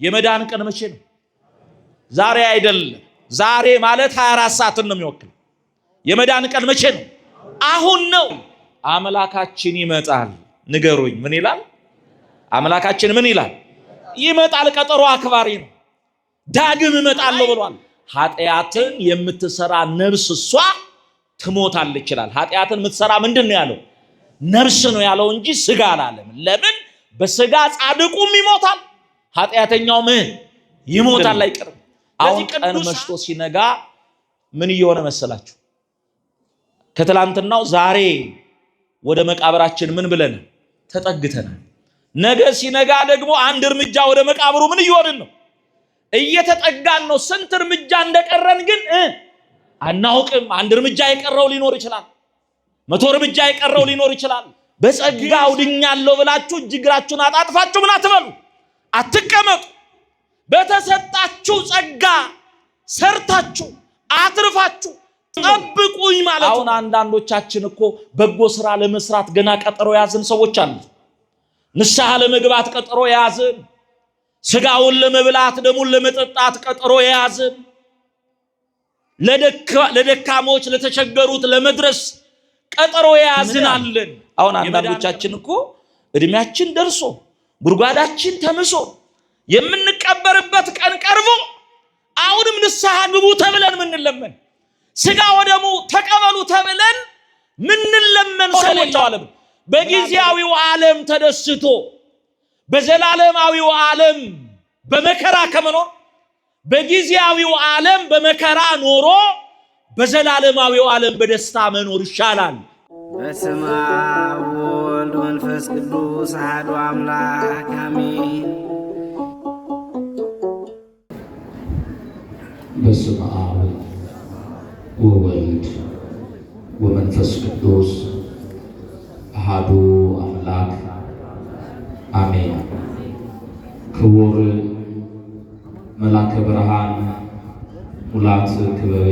የመዳን ቀን መቼ ነው? ዛሬ አይደለም። ዛሬ ማለት 24 ሰዓትን ነው የሚወክል። የመዳን ቀን መቼ ነው? አሁን ነው። አምላካችን ይመጣል። ንገሩኝ፣ ምን ይላል? አምላካችን ምን ይላል? ይመጣል። ቀጠሮ አክባሪ ነው። ዳግም እመጣለሁ ብሏል። ኃጢአትን የምትሰራ ነፍስ እሷ ትሞታለች ይላል። ኃጢአትን የምትሰራ ምንድን ነው ያለው? ነፍስ ነው ያለው እንጂ ስጋ አላለም። ለምን? በስጋ ጻድቁም ይሞታል፣ ኃጢአተኛውም ይሞታል፣ አይቀርም። አሁን ቀን መሽቶ ሲነጋ ምን እየሆነ መሰላችሁ? ከትላንትናው ዛሬ ወደ መቃብራችን ምን ብለን ተጠግተናል። ነገ ሲነጋ ደግሞ አንድ እርምጃ ወደ መቃብሩ ምን እየሆንን ነው? እየተጠጋን ነው። ስንት እርምጃ እንደቀረን ግን አናውቅም። አንድ እርምጃ የቀረው ሊኖር ይችላል። 100 እርምጃ የቀረው ሊኖር ይችላል። በጸጋው ድኛለሁ ብላችሁ እጅግራችሁን አጣጥፋችሁ ምን አትበሉ፣ አትቀመጡ። በተሰጣችሁ ጸጋ ሰርታችሁ አትርፋችሁ ጠብቁኝ ማለት ነው። አሁን አንዳንዶቻችን እኮ በጎ ስራ ለመስራት ገና ቀጠሮ ያዝን ሰዎች አሉ። ንስሐ ለመግባት ቀጠሮ ያዝን፣ ስጋውን ለመብላት ደሙን ለመጠጣት ቀጠሮ ያዝን፣ ለደካሞች ለተቸገሩት ለመድረስ ቀጠሮ ያዝን አለን። አሁን አንዳንዶቻችን እኮ እድሜያችን ደርሶ ጉድጓዳችን ተምሶ የምንቀበርበት ቀን ቀርቦ አሁንም ንስሐ ግቡ ተብለን ምንለመን፣ ስጋ ወደሙ ተቀበሉ ተብለን ምንለመን ሰዎች አሉ። በጊዜያዊው ዓለም ተደስቶ በዘላለማዊው ዓለም በመከራ ከመኖር በጊዜያዊው ዓለም በመከራ ኖሮ በዘላለማዊው ዓለም በደስታ መኖር ይሻላል። በስመ አብ ወወልድ ወመንፈስ ቅዱስ አሐዱ አምላክ አሜን። በስመ አብ ወወልድ ወመንፈስ ቅዱስ አሐዱ አምላክ አሜን። ክቡር መላከ ብርሃን ሙላት ክበቤ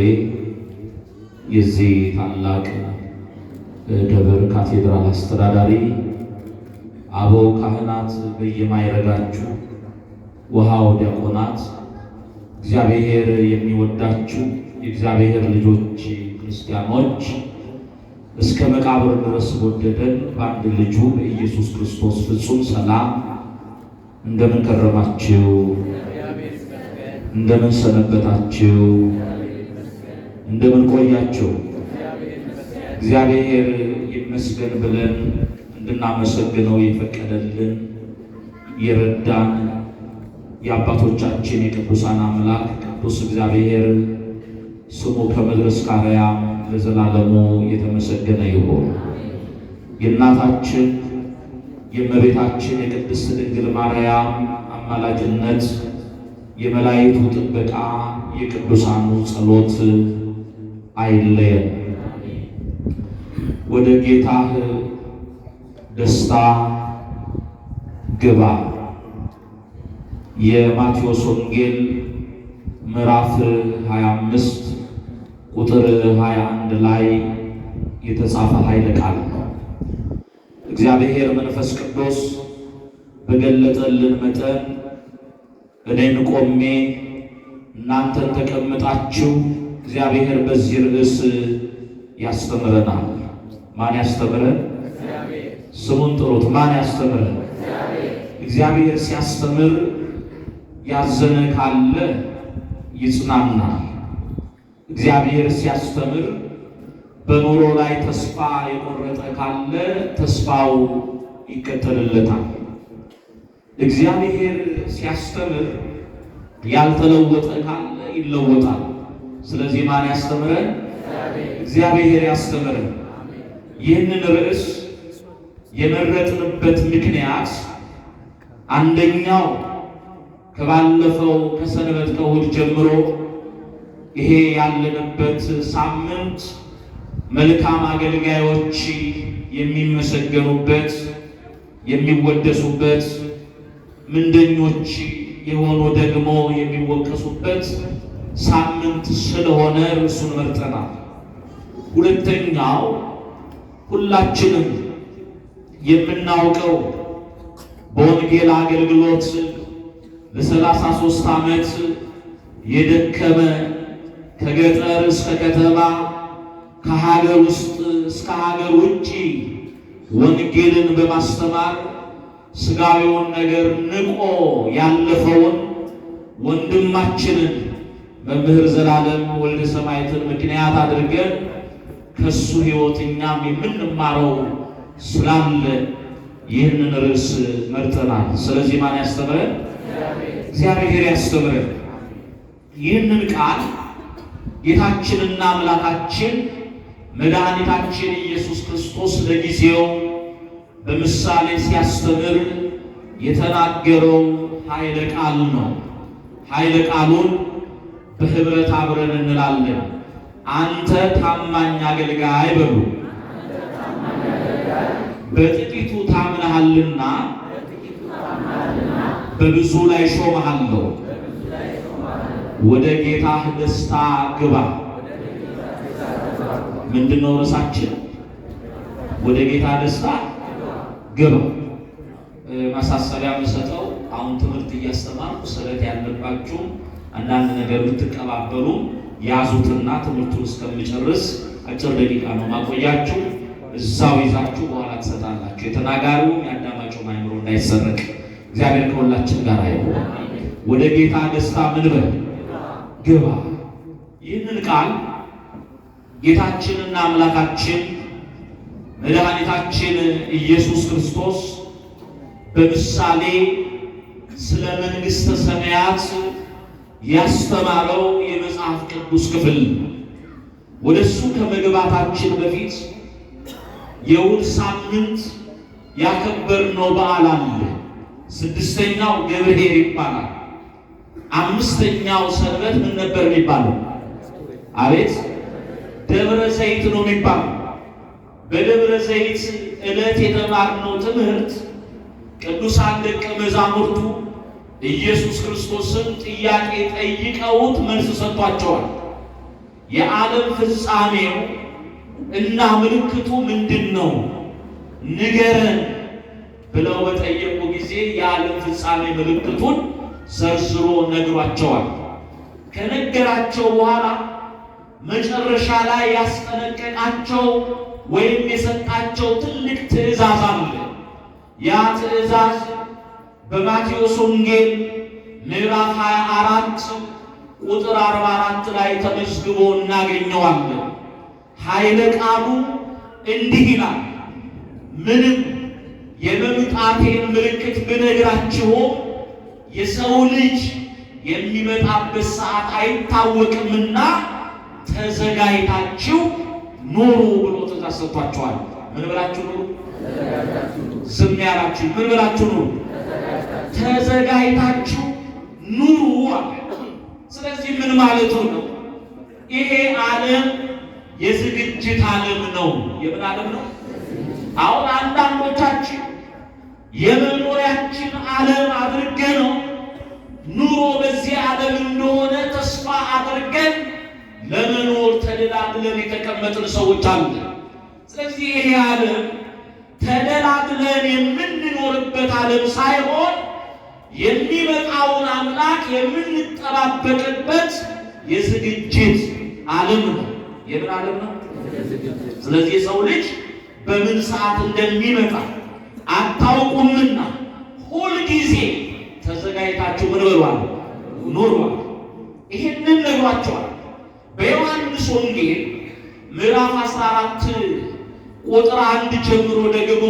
የዚህ ታላቅ ደብር ካቴድራል አስተዳዳሪ፣ አበው ካህናት በየማይረጋችሁ፣ ውሃው ዲያቆናት፣ እግዚአብሔር የሚወዳችሁ የእግዚአብሔር ልጆች ክርስቲያኖች፣ እስከ መቃብር ድረስ ወደደን በአንድ ልጁ በኢየሱስ ክርስቶስ ፍጹም ሰላም እንደምን ከረማችሁ? እንደምን ሰነበታችሁ? እንደምን ቆያችሁ? እግዚአብሔር ይመስገን ብለን እንድናመሰግነው የፈቀደልን የረዳን የአባቶቻችን የቅዱሳን አምላክ ቅዱስ እግዚአብሔር ስሙ ከምድር እስከ አርያም ለዘላለሙ የተመሰገነ ይሁን። የእናታችን የእመቤታችን የቅድስት ድንግል ማርያም አማላጅነት፣ የመላእክቱ ጥበቃ፣ የቅዱሳኑ ጸሎት አይለየን። ወደ ጌታህ ደስታ ግባ። የማቴዎስ ወንጌል ምዕራፍ 25 ቁጥር 21 ላይ የተጻፈ ኃይለ ቃል ነው። እግዚአብሔር መንፈስ ቅዱስ በገለጠልን መጠን እኔን ቆሜ እናንተን ተቀምጣችሁ እግዚአብሔር በዚህ ርዕስ ያስተምረናል። ማን ያስተምረን? ስሙን ጥሩት። ማን ያስተምረን? እግዚአብሔር ሲያስተምር ያዘነ ካለ ይጽናናል። እግዚአብሔር ሲያስተምር በኑሮ ላይ ተስፋ የቆረጠ ካለ ተስፋው ይከተልለታል። እግዚአብሔር ሲያስተምር ያልተለወጠ ካለ ይለወጣል። ስለዚህ ማን ያስተምረን? እግዚአብሔር ያስተምረን። ይህንን ርዕስ የመረጥንበት ምክንያት አንደኛው ከባለፈው ከሰንበት ከእሑድ ጀምሮ ይሄ ያለንበት ሳምንት መልካም አገልጋዮች የሚመሰገኑበት የሚወደሱበት፣ ምንደኞች የሆኑ ደግሞ የሚወቀሱበት ሳምንት ስለሆነ እርሱን መርጠናል። ሁለተኛው ሁላችንም የምናውቀው በወንጌል አገልግሎት ለ33 ዓመት የደከመ ከገጠር እስከ ከተማ ከሀገር ውስጥ እስከ ሀገር ውጪ ወንጌልን በማስተማር ስጋዊውን ነገር ንቆ ያለፈውን ወንድማችንን መምህር ዘላለም ወልደ ሰማዕትን ምክንያት አድርገን ከሱ ሕይወት እኛም የምንማረው ስላለ ይህንን ርዕስ መርጠናል። ስለዚህ ማን ያስተምረን? እግዚአብሔር ያስተምረን። ይህንን ቃል ጌታችንና አምላካችን መድኃኒታችን ኢየሱስ ክርስቶስ ለጊዜው በምሳሌ ሲያስተምር የተናገረው ኃይለ ቃል ነው። ኃይለ ቃሉን በህብረት አብረን እንላለን። አንተ ታማኝ አገልጋይ በሉ። በጥቂቱ ታምነሃልና በብዙ ላይ ሾመሃለሁ። ወደ ጌታህ ደስታ ግባ። ምንድነው ርዕሳችን? ወደ ጌታ ደስታ ግባ። ማሳሰቢያ የምሰጠው አሁን ትምህርት እያስተማርኩ ስለት ያለባችሁ አንዳንድ ነገር ብትቀባበሉ ያዙትና ትምህርቱን እስከምጨርስ አጭር ደቂቃ ነው ማቆያችሁ። እዛው ይዛችሁ በኋላ ትሰጣላችሁ። የተናጋሪውም የአዳማጩም አእምሮ እንዳይሰረቅ እግዚአብሔር ከሁላችን ጋር ይሁን። ወደ ጌታ ደስታ ምን በል ግባ። ይህንን ቃል ጌታችንና አምላካችን መድኃኒታችን ኢየሱስ ክርስቶስ በምሳሌ ስለ መንግሥተ ሰማያት ያስተማረው የመጽሐፍ ቅዱስ ክፍል። ወደሱ ከመግባታችን በፊት የእሑድ ሳምንት ያከበርነው በዓል አለ። 6ኛው ገብርኄር ይባላል። 5ኛው ሰንበት ምን ነበር የሚባለው? አቤት ደብረ ዘይት ነው የሚባለው። በደብረ ዘይት ዕለት የተማርነው ትምህርት ቅዱሳን ደቀ መዛሙርቱ ኢየሱስ ክርስቶስን ጥያቄ ጠይቀውት መልስ ሰጥቷቸዋል። የዓለም ፍጻሜው እና ምልክቱ ምንድነው ንገረን ብለው በጠየቁ ጊዜ የዓለም ፍጻሜ ምልክቱን ዘርዝሮ ነግሯቸዋል። ከነገራቸው በኋላ መጨረሻ ላይ ያስጠነቀቃቸው ወይም የሰጣቸው ትልቅ ትእዛዝ አለ። ያ ትእዛዝ በማቴዎስ ወንጌል ምዕራፍ 24 ቁጥር 44 ላይ ተመዝግቦ እናገኘዋለን። ኃይለ ቃሉ እንዲህ ይላል፣ ምንም የመምጣቴን ምልክት ብነግራችሁ የሰው ልጅ የሚመጣበት ሰዓት አይታወቅምና ተዘጋጅታችሁ ኑሩ ብሎ ትእዛዝ ሰጥቷቸዋል። ምን ብላችሁ ኑሩ? ዝም ያላችሁ ምን ብላችሁ ኑሩ? ተዘጋጅታችሁ ኑሩ አለ። ስለዚህ ምን ማለቱ ነው? ይሄ ዓለም የዝግጅት ዓለም ነው። የምን ዓለም ነው? አሁን አንዳንዶቻችን የመኖሪያችን ዓለም አድርገን ነው ኑሮ በዚህ ዓለም እንደሆነ ተስፋ አድርገን ለመኖር ተደላድለን የተቀመጥን ሰዎች አሉ። ስለዚህ ይሄ ዓለም ተደላድለን የምንኖርበት ዓለም ሳይሆን የሚመጣውን አምላክ የምንጠባበቅበት የዝግጅት ዓለም ነው። የምን ዓለም ነው? ስለዚህ የሰው ልጅ በምን ሰዓት እንደሚመጣ አታውቁምና ሁልጊዜ ተዘጋጅታችሁ ምን በሏል? ኑሯል። ይሄንን ነግሯቸዋል። በዮሐንስ ወንጌል ምዕራፍ 14 ቁጥር 1 ጀምሮ ደግሞ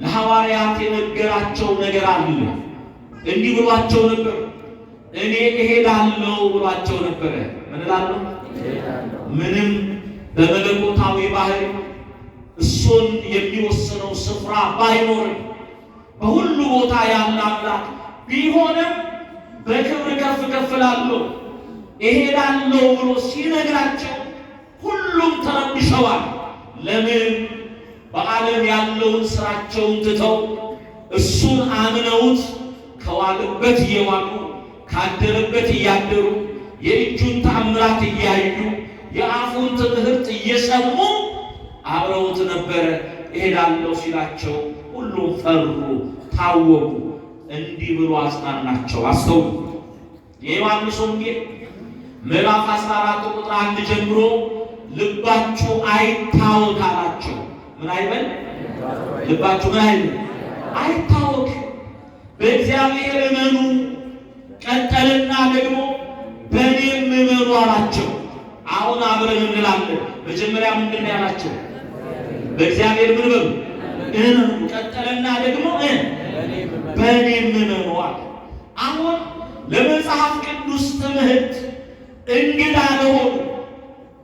ለሐዋርያት የነገራቸው ነገር አለ። እንዲህ ብሏቸው ነበር። እኔ እሄዳለሁ ብሏቸው ነበረ። ምን እላለሁ? ምንም በመለኮታዊ ባህሪ እሱን የሚወስነው ስፍራ ባይኖርም በሁሉ ቦታ ያለ አምላክ ቢሆንም በክብር ከፍ ከፍ እላለሁ እሄዳለሁ ብሎ ሲነግራቸው ሁሉም ተረብሸዋል። ለምን? በዓለም ያለውን ስራቸውን ትተው እሱን አምነውት ከዋሉበት እየዋሉ ካደረበት እያደሩ የእጁን ተአምራት እያዩ የአፉን ትምህርት እየሰሙ አብረውት ነበረ። እሄዳለሁ ሲላቸው ሁሉም ፈሩ፣ ታወቁ። እንዲህ ብሎ አጽናናቸው። አስተውሉ። የዮሐንስ ወንጌል ምዕራፍ 14 ቁጥር 1 ጀምሮ ልባችሁ አይታወክ አላቸው። ምን አይበል? ልባችሁ ምን አይበል? አይታወክ፣ በእግዚአብሔር እመኑ። ቀጠልና ደግሞ በእኔም እመኑ አላቸው። አሁን አብረን እንላለን። መጀመሪያ ምንድን ነው ያላቸው? በእግዚአብሔር ምን በሉ? እመኑ። ቀጠልና ደግሞ በእኔም እመኑ አለ። አሁን ለመጽሐፍ ቅዱስ ትምህርት እንግዳ ለሆኑ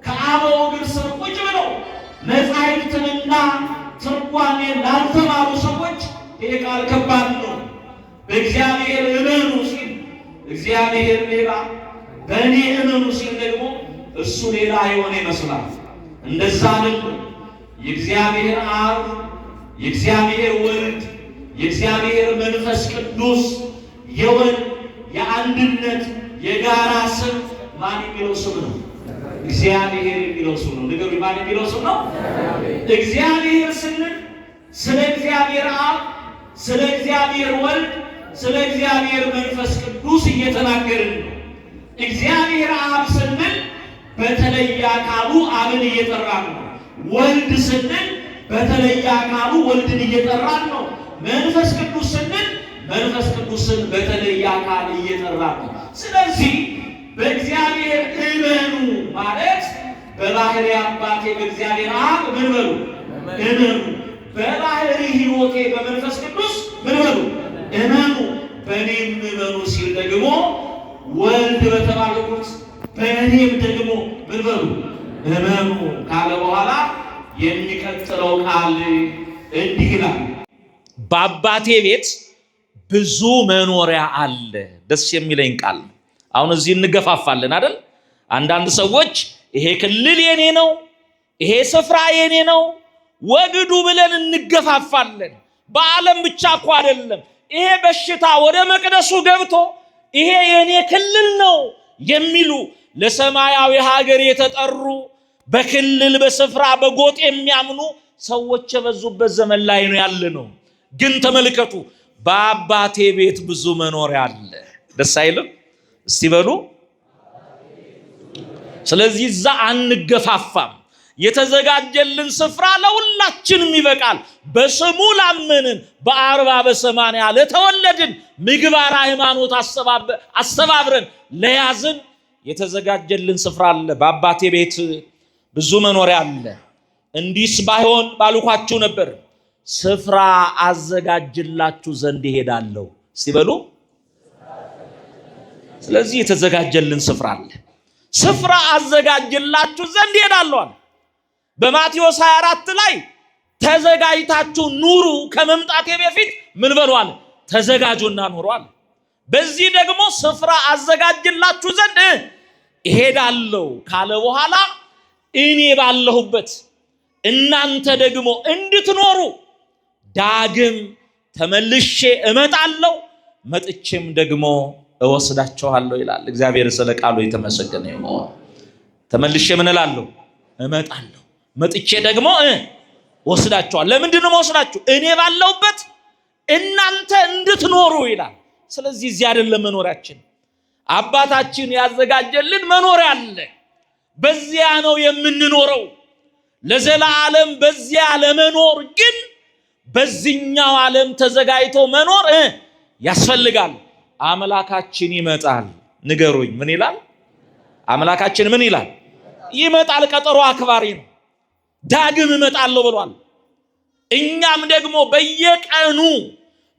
ከአበው እግር ስር ቁጭ ብለው መጻሕፍትንና ትርጓሜ ላልተማሩ ሰዎች ይሄ ቃል ከባድ ነው። በእግዚአብሔር እመኑ ሲል እግዚአብሔር ሌላ፣ በእኔ እመኑ ሲል ደግሞ እሱ ሌላ የሆነ ይመስላል። እንደዛ አይደለም። የእግዚአብሔር አብ፣ የእግዚአብሔር ወልድ፣ የእግዚአብሔር መንፈስ ቅዱስ የወል የአንድነት የጋራ ስም ማን የሚለው ስም ነው? እግዚአብሔር የሚለው ስም ነው። ንገሩ፣ ማን የሚለው ስም ነው? እግዚአብሔር ስንል ስለ እግዚአብሔር አብ፣ ስለ እግዚአብሔር ወልድ፣ ስለ እግዚአብሔር መንፈስ ቅዱስ እየተናገርን ነው። እግዚአብሔር አብ ስንል በተለየ አካሉ አብን እየጠራን ነው። ወልድ ስንል በተለየ አካሉ ወልድን እየጠራን ነው። መንፈስ ቅዱስ ስንል መንፈስ ቅዱስን በተለየ አካል እየጠራን ነው። ስለዚህ በእግዚአብሔር እመኑ ማለት በባህሪ አባቴ በእግዚአብሔር አብ ምን በሉ? እመኑ። በባህሪ ሕይወቴ በመንፈስ ቅዱስ ምን በሉ? እመኑ። በእኔም እመኑ ሲል ደግሞ ወልድ በተባልኩት በእኔም ደግሞ ምን በሉ? እመኑ ካለ በኋላ የሚቀጥለው ቃል እንዲህ ይላል፣ በአባቴ ቤት ብዙ መኖሪያ አለ። ደስ የሚለኝ ቃል። አሁን እዚህ እንገፋፋለን አይደል? አንዳንድ ሰዎች ይሄ ክልል የኔ ነው፣ ይሄ ስፍራ የኔ ነው ወግዱ ብለን እንገፋፋለን። በዓለም ብቻ እኮ አይደለም። ይሄ በሽታ ወደ መቅደሱ ገብቶ ይሄ የኔ ክልል ነው የሚሉ ለሰማያዊ ሀገር የተጠሩ በክልል በስፍራ በጎጥ የሚያምኑ ሰዎች የበዙበት ዘመን ላይ ነው ያለ ነው። ግን ተመልከቱ፣ በአባቴ ቤት ብዙ መኖሪያ አለ። ደስ አይልም? እስቲ በሉ። ስለዚህ እዛ አንገፋፋም። የተዘጋጀልን ስፍራ ለሁላችንም ይበቃል። በስሙ ላመንን በ40 በ80 ለተወለድን ምግባር ሃይማኖት አስተባብረን ለያዝን የተዘጋጀልን ስፍራ አለ። በአባቴ ቤት ብዙ መኖሪያ አለ። እንዲስ ባይሆን ባልኳችሁ ነበር፣ ስፍራ አዘጋጅላችሁ ዘንድ እሄዳለሁ ሲበሉ። ስለዚህ የተዘጋጀልን ስፍራ አለ። ስፍራ አዘጋጅላችሁ ዘንድ እሄዳለሁ አለ። በማቴዎስ 24 ላይ ተዘጋጅታችሁ ኑሩ፣ ከመምጣቴ በፊት ምን በሏል? ተዘጋጁና ኑሩ አለ። በዚህ ደግሞ ስፍራ አዘጋጅላችሁ ዘንድ እሄዳለሁ ካለ በኋላ እኔ ባለሁበት እናንተ ደግሞ እንድትኖሩ ዳግም ተመልሼ እመጣለሁ፣ መጥቼም ደግሞ እወስዳችኋለሁ ይላል። እግዚአብሔር ስለ ቃሉ የተመሰገነ ይሁን። ተመልሼ ምን እላለሁ? እመጣለሁ፣ መጥቼ ደግሞ ወስዳችኋለሁ። ለምንድን ነው ወስዳችሁ? እኔ ባለሁበት እናንተ እንድትኖሩ ይላል። ስለዚህ እዚህ አይደለም መኖሪያችን። አባታችን ያዘጋጀልን መኖሪያ አለ። በዚያ ነው የምንኖረው ለዘላለም። በዚያ ለመኖር ግን በዚህኛው ዓለም ተዘጋጅቶ መኖር ያስፈልጋል። አምላካችን ይመጣል። ንገሩኝ፣ ምን ይላል? አምላካችን ምን ይላል? ይመጣል። ቀጠሮ አክባሪ ነው። ዳግም እመጣለሁ ብሏል። እኛም ደግሞ በየቀኑ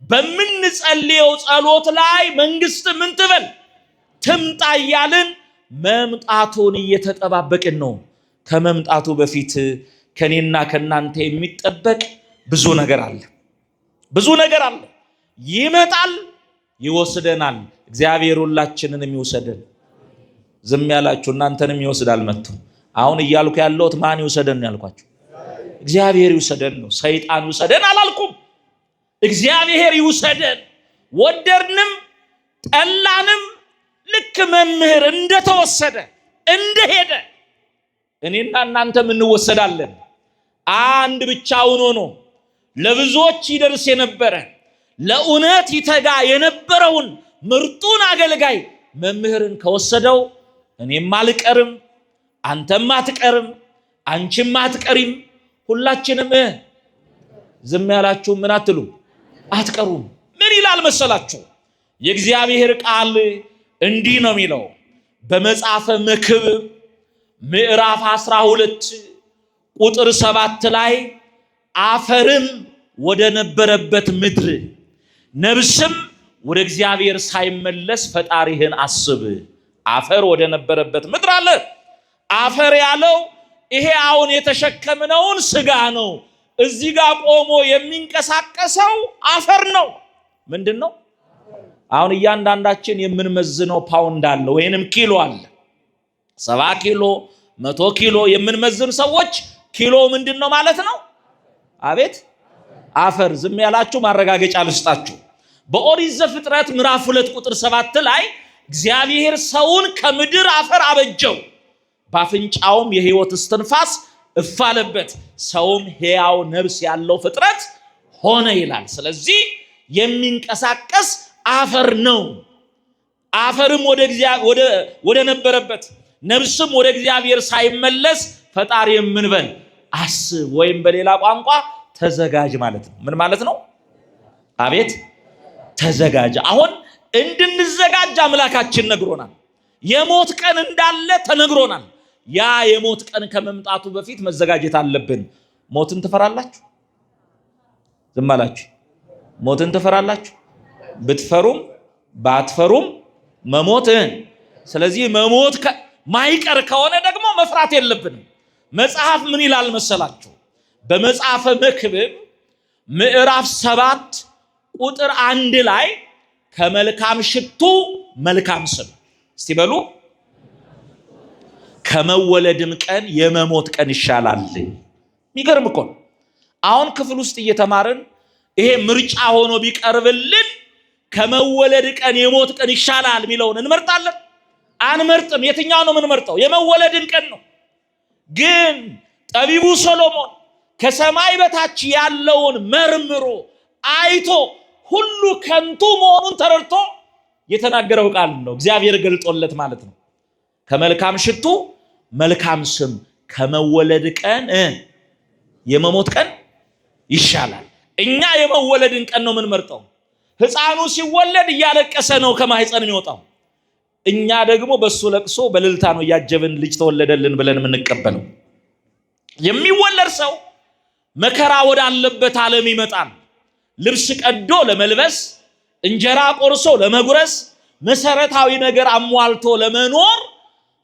በምንጸልየው ጸሎት ላይ መንግስት ምን ትበል ትምጣ እያልን መምጣቱን እየተጠባበቅን ነው። ከመምጣቱ በፊት ከኔና ከናንተ የሚጠበቅ ብዙ ነገር አለ። ብዙ ነገር አለ። ይመጣል፣ ይወስደናል። እግዚአብሔር ሁላችንንም ይወስደን። ዝም ያላችሁ እናንተንም ይወስዳል መጥቶ። አሁን እያልኩ ያለሁት ማን ይወስደን ነው ያልኳችሁ? እግዚአብሔር ይወስደን ነው። ሰይጣን ይወስደን አላልኩም። እግዚአብሔር ይወስደን። ወደድንም ጠላንም ልክ መምህር እንደተወሰደ እንደሄደ እኔና እናንተም እንወሰዳለን። አንድ ብቻውን ሆኖ ለብዙዎች ይደርስ የነበረ ለእውነት ይተጋ የነበረውን ምርጡን አገልጋይ መምህርን ከወሰደው እኔም አልቀርም፣ አንተም አትቀርም፣ አንቺም አትቀሪም፣ ሁላችንም ዝም ያላችሁ ምን አትሉ አትቀሩም። ምን ይላል መሰላችሁ? የእግዚአብሔር ቃል እንዲህ ነው የሚለው በመጽሐፈ መክብብ ምዕራፍ 12 ቁጥር 7 ላይ አፈርም ወደ ነበረበት ምድር ነብስም ወደ እግዚአብሔር ሳይመለስ ፈጣሪህን አስብ። አፈር ወደ ነበረበት ምድር አለ። አፈር ያለው ይሄ አሁን የተሸከምነውን ስጋ ነው። እዚህ ጋር ቆሞ የሚንቀሳቀሰው አፈር ነው። ምንድነው? አሁን እያንዳንዳችን የምንመዝነው ፓውንድ አለ ወይንም ኪሎ አለ። 70 ኪሎ 100 ኪሎ የምንመዝን ሰዎች ኪሎ ምንድነው ማለት ነው? አቤት አፈር። ዝም ያላችሁ ማረጋገጫ ልስጣችሁ። በኦሪት ዘፍጥረት ምዕራፍ 2 ቁጥር 7 ላይ እግዚአብሔር ሰውን ከምድር አፈር አበጀው፣ በአፍንጫውም የሕይወት እስትንፋስ እፍ አለበት፣ ሰውም ሕያው ነፍስ ያለው ፍጥረት ሆነ ይላል። ስለዚህ የሚንቀሳቀስ አፈር ነው። አፈርም ወደ ነበረበት ነፍስም ወደ እግዚአብሔር ሳይመለስ ፈጣሪ ምን በል አስብ፣ ወይም በሌላ ቋንቋ ተዘጋጅ ማለት ነው። ምን ማለት ነው? አቤት ተዘጋጅ። አሁን እንድንዘጋጅ አምላካችን ነግሮናል። የሞት ቀን እንዳለ ተነግሮናል። ያ የሞት ቀን ከመምጣቱ በፊት መዘጋጀት አለብን። ሞትን ትፈራላችሁ? ዝም አላችሁ? ሞትን ትፈራላችሁ? ብትፈሩም ባትፈሩም መሞትን። ስለዚህ መሞት ማይቀር ከሆነ ደግሞ መፍራት የለብንም። መጽሐፍ ምን ይላል መሰላችሁ? በመጽሐፈ መክብብ ምዕራፍ 7 ቁጥር 1 ላይ ከመልካም ሽቱ መልካም ስም። እስቲ በሉ ከመወለድም ቀን የመሞት ቀን ይሻላል። የሚገርም እኮ ነው። አሁን ክፍል ውስጥ እየተማርን ይሄ ምርጫ ሆኖ ቢቀርብልን ከመወለድ ቀን የሞት ቀን ይሻላል የሚለውን እንመርጣለን? አንመርጥም። የትኛው ነው የምንመርጠው? የመወለድን ቀን ነው። ግን ጠቢቡ ሰሎሞን ከሰማይ በታች ያለውን መርምሮ አይቶ ሁሉ ከንቱ መሆኑን ተረድቶ የተናገረው ቃል ነው። እግዚአብሔር ገልጦለት ማለት ነው። ከመልካም ሽቱ መልካም ስም ከመወለድ ቀን የመሞት ቀን ይሻላል። እኛ የመወለድን ቀን ነው የምንመርጠው። ሕፃኑ ሲወለድ እያለቀሰ ነው ከማህፀን የሚወጣው። እኛ ደግሞ በሱ ለቅሶ በልልታ ነው እያጀብን ልጅ ተወለደልን ብለን የምንቀበለው። የሚወለድ ሰው መከራ ወዳለበት ዓለም ይመጣል። ልብስ ቀዶ ለመልበስ፣ እንጀራ ቆርሶ ለመጉረስ፣ መሰረታዊ ነገር አሟልቶ ለመኖር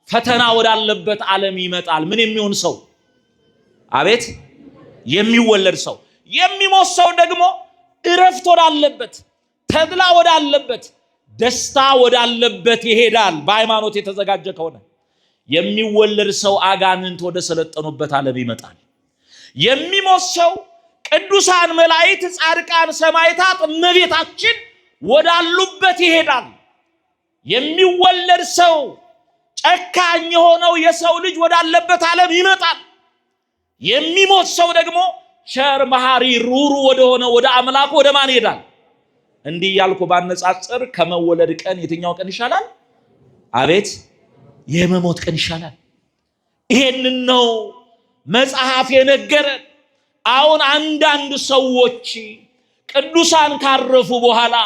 ፈተና ወዳለበት ዓለም ይመጣል። ምን የሚሆን ሰው? አቤት የሚወለድ ሰው። የሚሞት ሰው ደግሞ እረፍት ወዳለበት፣ ተድላ ወዳለበት፣ ደስታ ወዳለበት ይሄዳል። በሃይማኖት የተዘጋጀ ከሆነ የሚወለድ ሰው አጋንንት ወደ ሰለጠኑበት ዓለም ይመጣል። የሚሞት ሰው ቅዱሳን መላእክት፣ ጻድቃን፣ ሰማዕታት፣ እመቤታችን ወዳሉበት ይሄዳል። የሚወለድ ሰው ጨካኝ የሆነው የሰው ልጅ ወዳለበት ዓለም ይመጣል። የሚሞት ሰው ደግሞ ቸር፣ መሐሪ፣ ሩሩ ወደሆነ ወደ አምላኩ ወደ ማን ይሄዳል? እንዲህ ያልኩ ባነጻጽር ከመወለድ ቀን የትኛው ቀን ይሻላል? አቤት የመሞት ቀን ይሻላል። ይሄንን ነው መጽሐፍ የነገረን። አሁን አንዳንድ ሰዎች ቅዱሳን ካረፉ በኋላ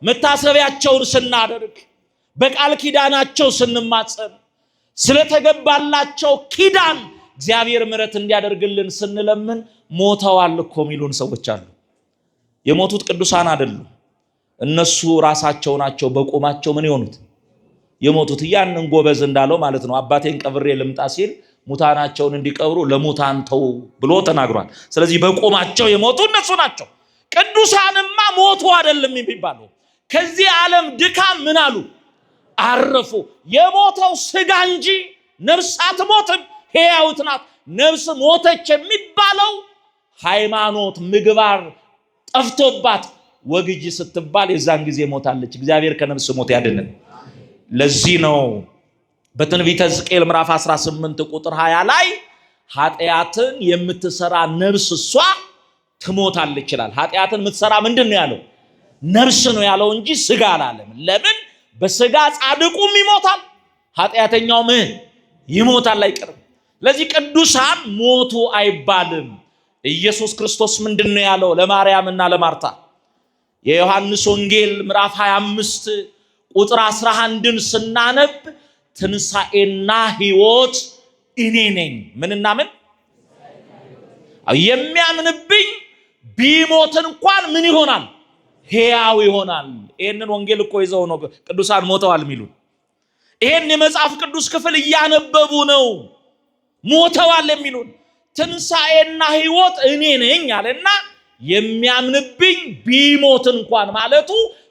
መታሰቢያቸውን ስናደርግ፣ በቃል ኪዳናቸው ስንማጸን፣ ስለተገባላቸው ኪዳን እግዚአብሔር ምሕረት እንዲያደርግልን ስንለምን ሞተዋል እኮ የሚሉን ሰዎች አሉ። የሞቱት ቅዱሳን አይደሉም። እነሱ ራሳቸው ናቸው በቆማቸው ምን የሆኑት የሞቱት። ያንን ጎበዝ እንዳለው ማለት ነው። አባቴን ቀብሬ ልምጣ ሲል ሙታናቸውን እንዲቀብሩ ለሙታን ተው ብሎ ተናግሯል። ስለዚህ በቆማቸው የሞቱ እነሱ ናቸው። ቅዱሳንማ ሞቱ አይደለም የሚባለው። ከዚህ ዓለም ድካም ምን አሉ? አረፉ። የሞተው ስጋ እንጂ ነፍስ አትሞትም፣ ሕያዊት ናት። ነፍስ ሞተች የሚባለው ሃይማኖት ምግባር ጠፍቶባት ወግጅ ስትባል የዛን ጊዜ ሞታለች። እግዚአብሔር ከነፍስ ሞት ያድነን። ለዚህ ነው በትንቢተ ሕዝቅኤል ምዕራፍ 18 ቁጥር 20 ላይ ኃጢአትን የምትሰራ ነፍስ እሷ ትሞታለች ይላል። ኃጢአትን የምትሰራ ምንድን ነው ያለው? ነፍስ ነው ያለው እንጂ ስጋ አላለም። ለምን? በስጋ ጻድቁም ይሞታል፣ ኃጢአተኛውም ይሞታል አይቀርም። ለዚህ ቅዱሳን ሞቱ አይባልም። ኢየሱስ ክርስቶስ ምንድነው ያለው ለማርያምና ለማርታ? የዮሐንስ ወንጌል ምዕራፍ 25 ቁጥር 11ን ስናነብ ትንሣኤና ሕይወት እኔ ነኝ። ምንና ምን? የሚያምንብኝ ቢሞት እንኳን ምን ይሆናል? ሕያው ይሆናል። ይሄንን ወንጌል እኮ ይዘው ነው ቅዱሳን ሞተዋል የሚሉ። ይሄን የመጽሐፍ ቅዱስ ክፍል እያነበቡ ነው ሞተዋል የሚሉን። ትንሣኤና ሕይወት እኔ ነኝ አለና የሚያምንብኝ ቢሞት እንኳን ማለቱ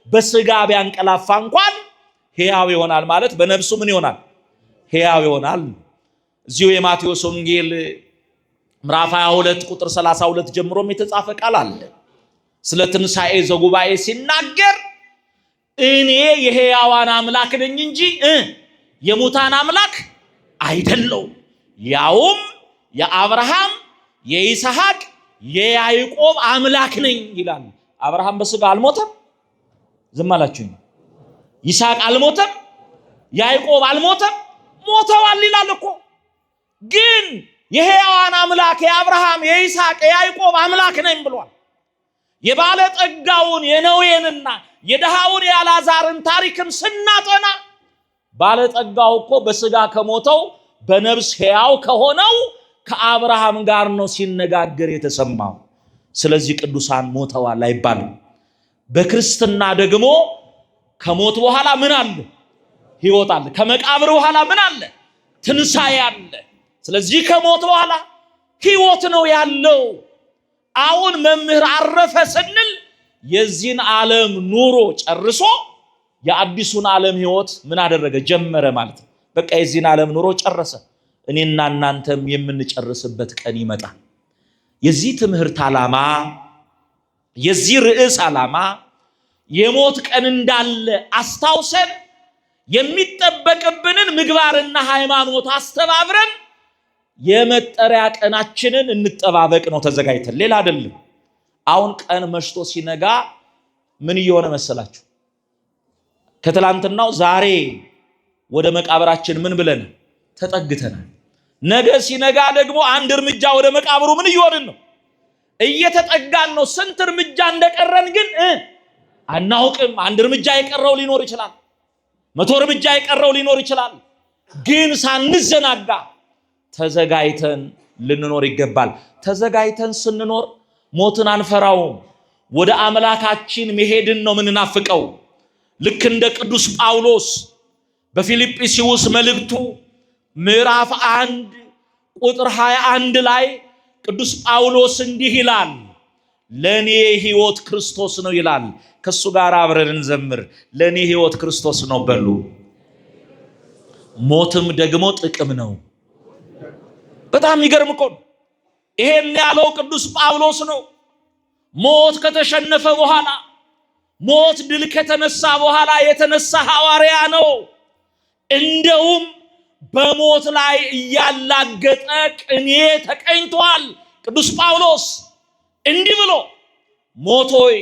በስጋ ቢያንቀላፋ እንኳን ሕያው ይሆናል ማለት በነፍሱ ምን ይሆናል? ሕያው ይሆናል። እዚሁ የማቴዎስ ወንጌል ምዕራፍ 22 ቁጥር 32 ጀምሮም የተጻፈ ቃል አለ። ስለ ትንሣኤ ዘጉባኤ ሲናገር እኔ የሕያዋን አምላክ ነኝ እንጂ የሙታን አምላክ አይደለሁም፣ ያውም የአብርሃም የይስሐቅ የያዕቆብ አምላክ ነኝ ይላል። አብርሃም በስጋ አልሞተም? ዝም አላችሁኝ። ይስሐቅ አልሞተም? ያዕቆብ አልሞተም? ሞተዋል ይላል እኮ። ግን የሕያዋን አምላክ የአብርሃም የይስሐቅ የያዕቆብ አምላክ ነኝ ብሏል። የባለጠጋውን የነዌንና የድሃውን የአልዓዛርን ታሪክም ስናጠና ባለጠጋው እኮ በስጋ ከሞተው በነፍስ ሕያው ከሆነው ከአብርሃም ጋር ነው ሲነጋገር የተሰማው። ስለዚህ ቅዱሳን ሞተዋል አይባልም። በክርስትና ደግሞ ከሞት በኋላ ምን አለ? ሕይወት አለ። ከመቃብር በኋላ ምን አለ? ትንሣኤ አለ። ስለዚህ ከሞት በኋላ ሕይወት ነው ያለው። አሁን መምህር አረፈ ስንል የዚህን ዓለም ኑሮ ጨርሶ የአዲሱን ዓለም ሕይወት ምን አደረገ? ጀመረ ማለት ነው። በቃ የዚህን ዓለም ኑሮ ጨረሰ። እኔና እናንተም የምንጨርስበት ቀን ይመጣል። የዚህ ትምህርት ዓላማ፣ የዚህ ርዕስ ዓላማ የሞት ቀን እንዳለ አስታውሰን የሚጠበቅብንን ምግባርና ሃይማኖት አስተባብረን የመጠሪያ ቀናችንን እንጠባበቅ ነው ተዘጋጅተን፣ ሌላ አይደለም። አሁን ቀን መሽቶ ሲነጋ ምን እየሆነ መሰላችሁ? ከትላንትናው ዛሬ ወደ መቃብራችን ምን ብለን ተጠግተናል። ነገ ሲነጋ ደግሞ አንድ እርምጃ ወደ መቃብሩ ምን እየሆንን ነው? እየተጠጋን ነው። ስንት እርምጃ እንደቀረን ግን አናውቅም። አንድ እርምጃ የቀረው ሊኖር ይችላል፣ 100 እርምጃ የቀረው ሊኖር ይችላል። ግን ሳንዘናጋ ተዘጋጅተን ልንኖር ይገባል። ተዘጋጅተን ስንኖር ሞትን አንፈራውም። ወደ አምላካችን መሄድን ነው ምንናፍቀው። ልክ እንደ ቅዱስ ጳውሎስ በፊልጵስዩስ መልእክቱ ምዕራፍ 1 ቁጥር 21 ላይ ቅዱስ ጳውሎስ እንዲህ ይላል፣ ለኔ ሕይወት ክርስቶስ ነው ይላል። ከሱ ጋር አብረን እንዘምር። ለኔ ሕይወት ክርስቶስ ነው በሉ። ሞትም ደግሞ ጥቅም ነው። በጣም ይገርም እኮ ነው። ይሄን ያለው ቅዱስ ጳውሎስ ነው። ሞት ከተሸነፈ በኋላ፣ ሞት ድል ከተነሳ በኋላ የተነሳ ሐዋርያ ነው። እንደውም በሞት ላይ እያላገጠ ቅኔ ተቀኝቷል። ቅዱስ ጳውሎስ እንዲህ ብሎ ሞት ሆይ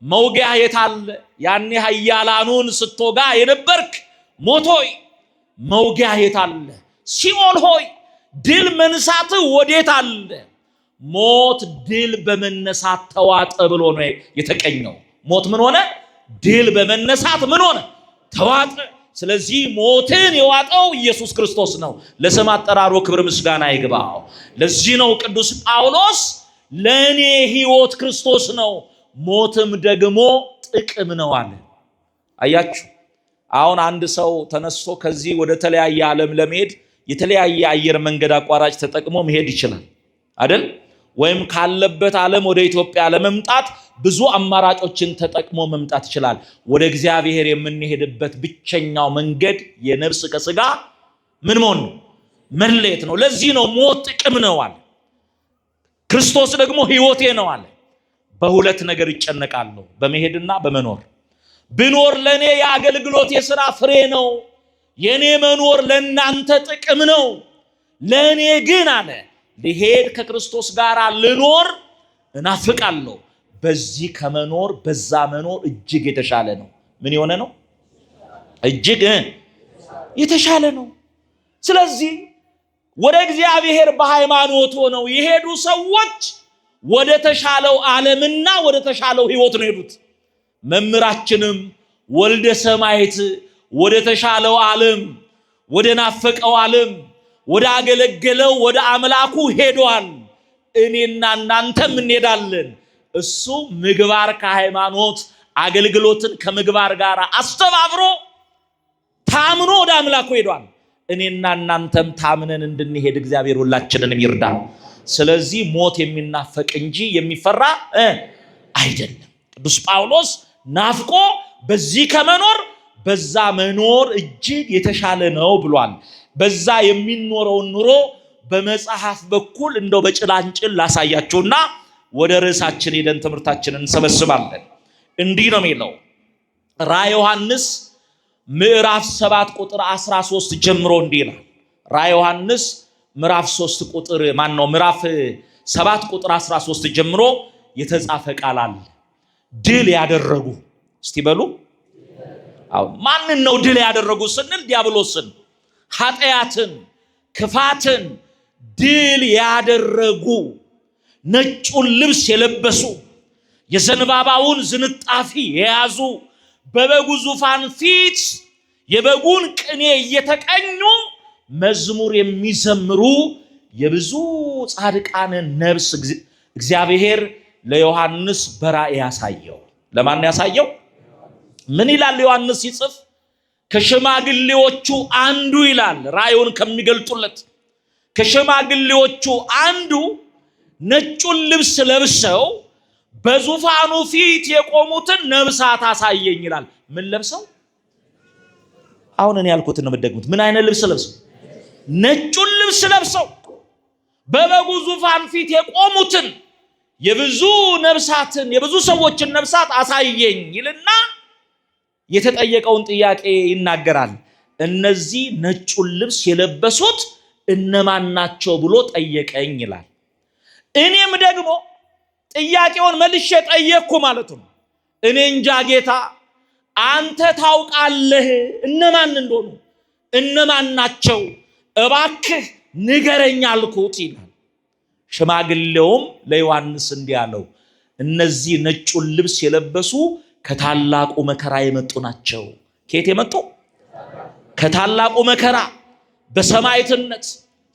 መውጊያ የታለ? ያኔ ኃያላኑን ስትወጋ የነበርክ ሞት ሆይ መውጊያ የታለ? ሲኦል ሆይ ድል መንሳት ወዴት አለ? ሞት ድል በመነሳት ተዋጠ ብሎ ነው የተቀኘው። ሞት ምን ሆነ? ድል በመነሳት ምን ሆነ? ተዋጠ። ስለዚህ ሞትን የዋጠው ኢየሱስ ክርስቶስ ነው። ለስም አጠራሩ ክብር ምስጋና ይግባው። ለዚህ ነው ቅዱስ ጳውሎስ ለኔ ሕይወት ክርስቶስ ነው፣ ሞትም ደግሞ ጥቅም ነው አለ። አያችሁ፣ አሁን አንድ ሰው ተነስቶ ከዚህ ወደ ተለያየ ዓለም ለመሄድ የተለያየ አየር መንገድ አቋራጭ ተጠቅሞ መሄድ ይችላል አይደል? ወይም ካለበት ዓለም ወደ ኢትዮጵያ ለመምጣት ብዙ አማራጮችን ተጠቅሞ መምጣት ይችላል። ወደ እግዚአብሔር የምንሄድበት ብቸኛው መንገድ የነፍስ ከስጋ ምን መሆን ነው? መለየት ነው። ለዚህ ነው ሞት ጥቅም ነው አለ። ክርስቶስ ደግሞ ሕይወቴ ነው አለ። በሁለት ነገር ይጨነቃለሁ፣ በመሄድና በመኖር። ብኖር ለኔ የአገልግሎት የሥራ ፍሬ ነው፣ የኔ መኖር ለናንተ ጥቅም ነው። ለኔ ግን አለ ልሄድ ከክርስቶስ ጋር ልኖር እናፍቃለሁ፣ በዚህ ከመኖር በዛ መኖር እጅግ የተሻለ ነው። ምን የሆነ ነው? እጅግ የተሻለ ነው። ስለዚህ ወደ እግዚአብሔር በሃይማኖት ሆነው የሄዱ ሰዎች ወደ ተሻለው ዓለምና ወደ ተሻለው ሕይወት ነው የሄዱት። መምህራችንም ወልደ ሰማዕት ወደ ተሻለው ዓለም፣ ወደ ናፈቀው ዓለም፣ ወደ አገለገለው ወደ አምላኩ ሄዷል። እኔና እናንተም እንሄዳለን። እሱ ምግባር ከሃይማኖት አገልግሎትን ከምግባር ጋር አስተባብሮ ታምኖ ወደ አምላኩ ሄዷል። እኔና እናንተም ታምነን እንድንሄድ እግዚአብሔር ሁላችንንም ይርዳል። ስለዚህ ሞት የሚናፈቅ እንጂ የሚፈራ አይደለም። ቅዱስ ጳውሎስ ናፍቆ በዚህ ከመኖር በዛ መኖር እጅግ የተሻለ ነው ብሏል። በዛ የሚኖረውን ኑሮ በመጽሐፍ በኩል እንደው በጭላንጭል ላሳያችሁና ወደ ርዕሳችን ሄደን ትምህርታችንን እንሰበስባለን። እንዲህ ነው የሚለው ራዕየ ዮሐንስ ምዕራፍ 7 ቁጥር 13 ጀምሮ እንዲህ ይላል። ራዕየ ዮሐንስ ምዕራፍ 7 ቁጥር 13 ጀምሮ የተጻፈ ቃል አለ። ድል ያደረጉ እስቲ በሉ። አዎ ማንን ነው ድል ያደረጉ ስንል ዲያብሎስን፣ ኃጢአትን፣ ክፋትን ድል ያደረጉ ነጩን ልብስ የለበሱ የዘንባባውን ዝንጣፊ የያዙ በበጉ ዙፋን ፊት የበጉን ቅኔ እየተቀኙ መዝሙር የሚዘምሩ የብዙ ጻድቃንን ነፍስ እግዚአብሔር ለዮሐንስ በራእይ ያሳየው። ለማን ያሳየው? ምን ይላል ዮሐንስ ሲጽፍ? ከሽማግሌዎቹ አንዱ ይላል ራእዩን ከሚገልጡለት ከሽማግሌዎቹ አንዱ ነጩን ልብስ ለብሰው በዙፋኑ ፊት የቆሙትን ነፍሳት አሳየኝ ይላል። ምን ለብሰው? አሁን እኔ ያልኩትን ነው የምትደግሙት። ምን አይነት ልብስ ለብሰው? ነጩን ልብስ ለብሰው በበጉ ዙፋን ፊት የቆሙትን የብዙ ነፍሳትን የብዙ ሰዎችን ነፍሳት አሳየኝ ይልና የተጠየቀውን ጥያቄ ይናገራል። እነዚህ ነጩን ልብስ የለበሱት እነማን ናቸው ብሎ ጠየቀኝ ይላል። እኔም ደግሞ ጥያቄውን መልሼ ጠየቅኩ ማለት ነው። እኔ እንጃ ጌታ አንተ ታውቃለህ እነማን እንደሆኑ፣ እነማን ናቸው እባክህ ንገረኝ አልኩት ይላል። ሽማግሌውም ለዮሐንስ እንዲህ አለው፣ እነዚህ ነጩን ልብስ የለበሱ ከታላቁ መከራ የመጡ ናቸው። ከየት የመጡ? ከታላቁ መከራ በሰማዕትነት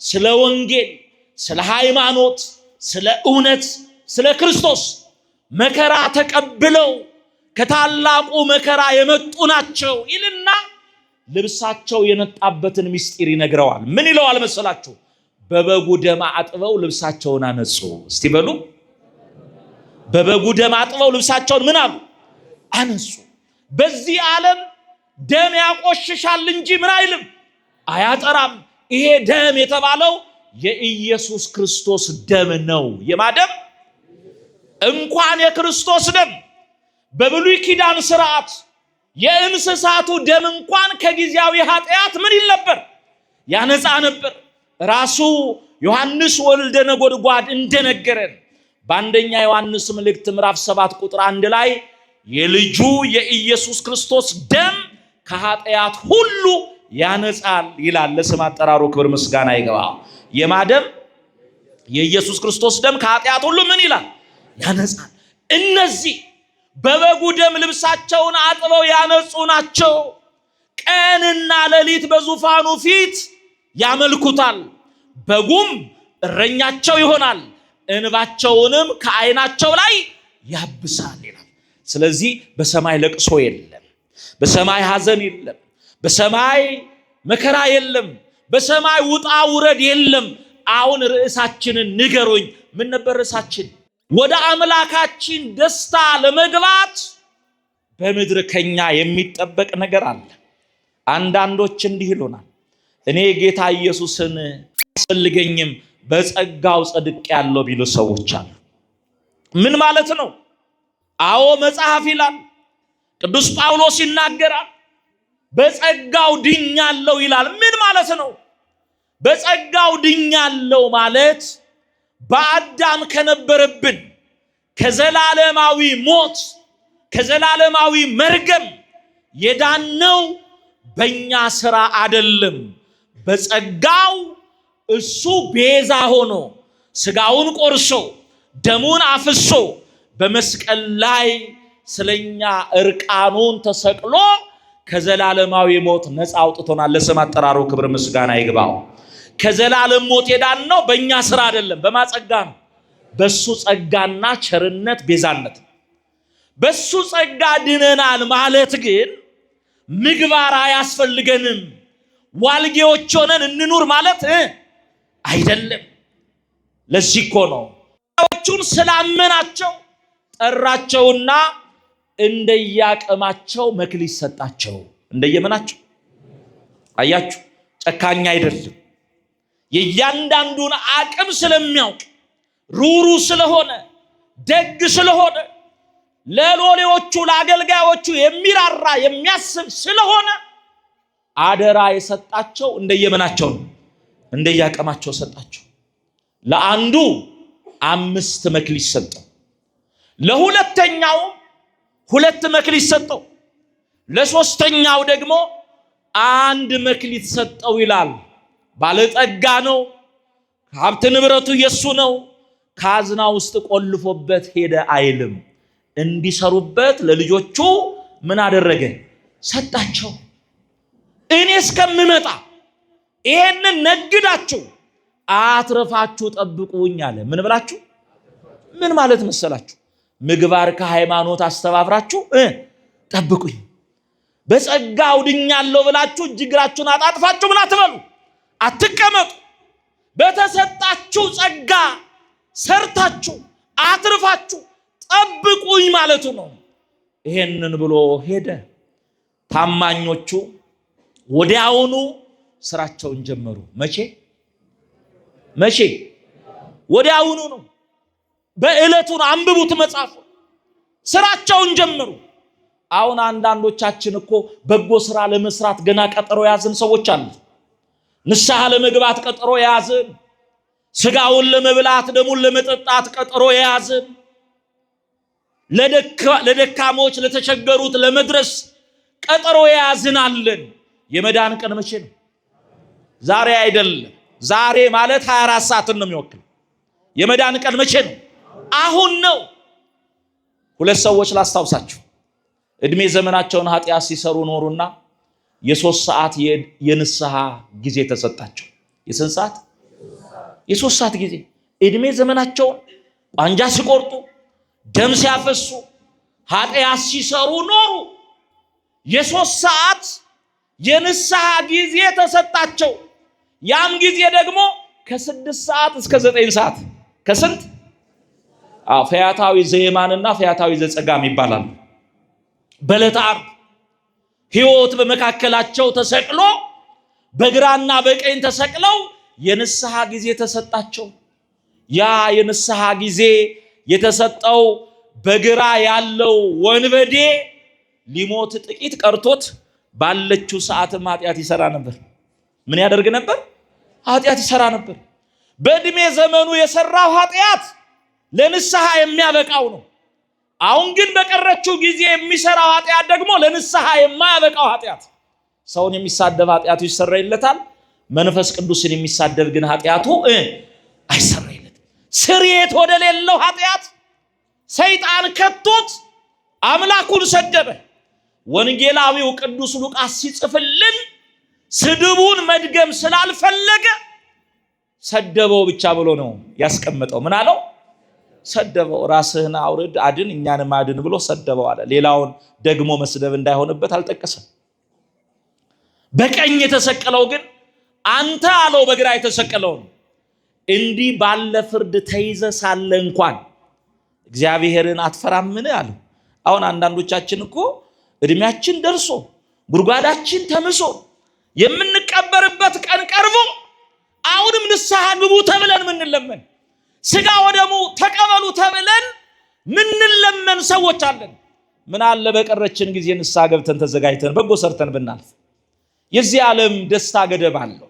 ስለ ወንጌል፣ ስለ ሃይማኖት፣ ስለ እውነት፣ ስለ ክርስቶስ መከራ ተቀብለው ከታላቁ መከራ የመጡ ናቸው ይልና ልብሳቸው የነጣበትን ምስጢር ይነግረዋል። ምን ይለዋል መሰላችሁ? በበጉ ደም አጥበው ልብሳቸውን አነጹ። እስቲ በሉ። በበጉ ደም አጥበው ልብሳቸውን ምን አሉ? አነጹ። በዚህ ዓለም ደም ያቆሽሻል እንጂ ምን አይልም፣ አያጠራም። ይሄ ደም የተባለው የኢየሱስ ክርስቶስ ደም ነው። የማደም እንኳን የክርስቶስ ደም በብሉይ ኪዳን ሥርዓት የእንስሳቱ ደም እንኳን ከጊዜያዊ ኃጢአት ምን ይል ነበር? ያነጻ ነበር። ራሱ ዮሐንስ ወልደ ነጎድጓድ እንደነገረን በአንደኛ ዮሐንስ መልእክት ምዕራፍ 7 ቁጥር 1 ላይ የልጁ የኢየሱስ ክርስቶስ ደም ከኃጢአት ሁሉ ያነጻል ይላል። ለስም አጠራሩ ክብር ምስጋና ይገባው። የማደም የኢየሱስ ክርስቶስ ደም ከኃጢአት ሁሉ ምን ይላል? ያነጻል። እነዚህ በበጉ ደም ልብሳቸውን አጥበው ያነጹ ናቸው። ቀንና ሌሊት በዙፋኑ ፊት ያመልኩታል። በጉም እረኛቸው ይሆናል፣ እንባቸውንም ከዓይናቸው ላይ ያብሳል ይላል። ስለዚህ በሰማይ ለቅሶ የለም፣ በሰማይ ሐዘን የለም፣ በሰማይ መከራ የለም፣ በሰማይ ውጣ ውረድ የለም። አሁን ርዕሳችንን ንገሩኝ። ምን ነበር ርዕሳችን? ወደ አምላካችን ደስታ ለመግባት በምድር ከኛ የሚጠበቅ ነገር አለ። አንዳንዶች እንዲህ ይሉናል፣ እኔ ጌታ ኢየሱስን አያስፈልገኝም በጸጋው ጸድቄአለሁ ቢሉ ሰዎች አሉ። ምን ማለት ነው? አዎ መጽሐፍ ይላል፣ ቅዱስ ጳውሎስ ይናገራል፣ በጸጋው ድኛለሁ ይላል። ምን ማለት ነው? በጸጋው ድኛለሁ ማለት በአዳም ከነበረብን ከዘላለማዊ ሞት ከዘላለማዊ መርገም የዳነው በእኛ ሥራ አይደለም። በጸጋው እሱ ቤዛ ሆኖ ሥጋውን ቆርሶ ደሙን አፍሶ በመስቀል ላይ ስለኛ እርቃኑን ተሰቅሎ ከዘላለማዊ ሞት ነፃ አውጥቶናል። ለስም አጠራሩ ክብር ምስጋና ይግባው። ከዘላለም ሞት የዳነው በእኛ ሥራ አይደለም። በማጸጋ ነው። በሱ ጸጋና ቸርነት ቤዛነት። በሱ ጸጋ ድነናል ማለት ግን ምግባር አያስፈልገንም፣ ዋልጌዎች ሆነን እንኑር ማለት አይደለም። ለዚህ እኮ ነው ሰዎቹን ስላመናቸው ጠራቸውና እንደያቀማቸው መክሊት ሰጣቸው። እንደየመናቸው አያችሁ፣ ጨካኝ አይደለም። የእያንዳንዱን አቅም ስለሚያውቅ ሩሩ ስለሆነ ደግ ስለሆነ ለሎሌዎቹ ለአገልጋዮቹ የሚራራ የሚያስብ ስለሆነ አደራ የሰጣቸው እንደየመናቸው ነው። እንደያቀማቸው ሰጣቸው። ለአንዱ 5 መክሊት ሰጠው፣ ለሁለተኛው 2 መክሊት ሰጠው፣ ለሶስተኛው ደግሞ 1 መክሊት ሰጠው ይላል። ባለጠጋ ነው፣ ሀብት ንብረቱ የሱ ነው፣ ካዝና ውስጥ ቆልፎበት ሄደ አይልም። እንዲሰሩበት ለልጆቹ ምን አደረገ? ሰጣቸው። እኔ እስከምመጣ ይሄንን ነግዳችሁ አትረፋችሁ ጠብቁኝ አለ። ምን ብላችሁ? ምን ማለት መሰላችሁ? ምግባር ከሃይማኖት አስተባብራችሁ ጠብቁኝ። በጸጋው ድኛለሁ ብላችሁ እጅግራችሁን አጣጥፋችሁ ምን አትበሉ፣ አትቀመጡ። በተሰጣችሁ ጸጋ ሰርታችሁ አትርፋችሁ ጠብቁኝ ማለቱ ነው። ይሄንን ብሎ ሄደ። ታማኞቹ ወዲያውኑ ስራቸውን ጀመሩ። መቼ? ወዲያውኑ ነው። በዕለቱ ነው። አንብቡት መጽሐፉ። ስራቸውን ጀመሩ። አሁን አንዳንዶቻችን እኮ በጎ ስራ ለመስራት ገና ቀጠሮ ያዝን ሰዎች አሉ። ንስሐ ለመግባት ቀጠሮ ያዝን፣ ስጋውን ለመብላት ደሙን ለመጠጣት ቀጠሮ ያዝን፣ ለደካሞች ለተቸገሩት ለመድረስ ቀጠሮ ያዝናለን። የመዳን ቀን መቼ ነው? ዛሬ አይደለም። ዛሬ ማለት 24 ሰዓትን ነው የሚወክል። የመዳን ቀን መቼ ነው? አሁን ነው። 2 ሰዎች ላስታውሳችሁ። እድሜ ዘመናቸውን ኃጢአት ሲሰሩ ኖሩና የ3 ሰዓት የንስሐ ጊዜ ተሰጣቸው። የስንት ሰዓት? የ3 ሰዓት ጊዜ። እድሜ ዘመናቸውን ቋንጃ ሲቆርጡ ደም ሲያፈሱ ኃጢአት ሲሰሩ ኖሩ። የ3 ሰዓት የንስሐ ጊዜ ተሰጣቸው። ያም ጊዜ ደግሞ ከ6 ሰዓት እስከ 9 ሰዓት። ከስንት? ፈያታዊ ዘየማንና ፈያታዊ ዘጸጋም ይባላሉ። በዕለተ ዓርብ ሕይወት በመካከላቸው ተሰቅሎ በግራና በቀኝ ተሰቅለው የንስሐ ጊዜ ተሰጣቸው። ያ የንስሐ ጊዜ የተሰጠው በግራ ያለው ወንበዴ ሊሞት ጥቂት ቀርቶት ባለችው ሰዓትም ኃጢአት ይሰራ ነበር። ምን ያደርግ ነበር? ኃጢአት ይሰራ ነበር። በእድሜ ዘመኑ የሰራው ኃጢአት ለንስሐ የሚያበቃው ነው። አሁን ግን በቀረችው ጊዜ የሚሰራው ኃጢአት ደግሞ ለንስሐ የማያበቃው ኃጢአት። ሰውን የሚሳደብ ኃጢአቱ ይሰረይለታል። መንፈስ ቅዱስን የሚሳደብ ግን ኃጢአቱ አይሰረይለትም። ስርየት ወደሌለው ኃጢአት ሰይጣን ከቶት አምላኩን ሰደበ። ወንጌላዊው ቅዱስ ሉቃስ ሲጽፍልን ስድቡን መድገም ስላልፈለገ ሰደበው ብቻ ብሎ ነው ያስቀመጠው። ምን አለው? ሰደበው። ራስህን አውርድ አድን እኛንም አድን ብሎ ሰደበው አለ። ሌላውን ደግሞ መስደብ እንዳይሆንበት አልጠቀሰም። በቀኝ የተሰቀለው ግን አንተ አለው በግራ የተሰቀለውን እንዲህ ባለ ፍርድ ተይዘ ሳለ እንኳን እግዚአብሔርን አትፈራምን አለ። አሁን አንዳንዶቻችን እኮ እድሜያችን ደርሶ ጉድጓዳችን ተምሶ የምንቀበርበት ቀን ቀርቦ አሁንም ንስሐ ግቡ ተብለን ምንለመን፣ ስጋ ወደሙ ተቀበሉ ተብለን ምንለመን ሰዎች አለን። ምን አለ በቀረችን ጊዜ ንስሐ ገብተን ተዘጋጅተን በጎ ሰርተን ብናልፍ። የዚህ ዓለም ደስታ ገደብ አለው።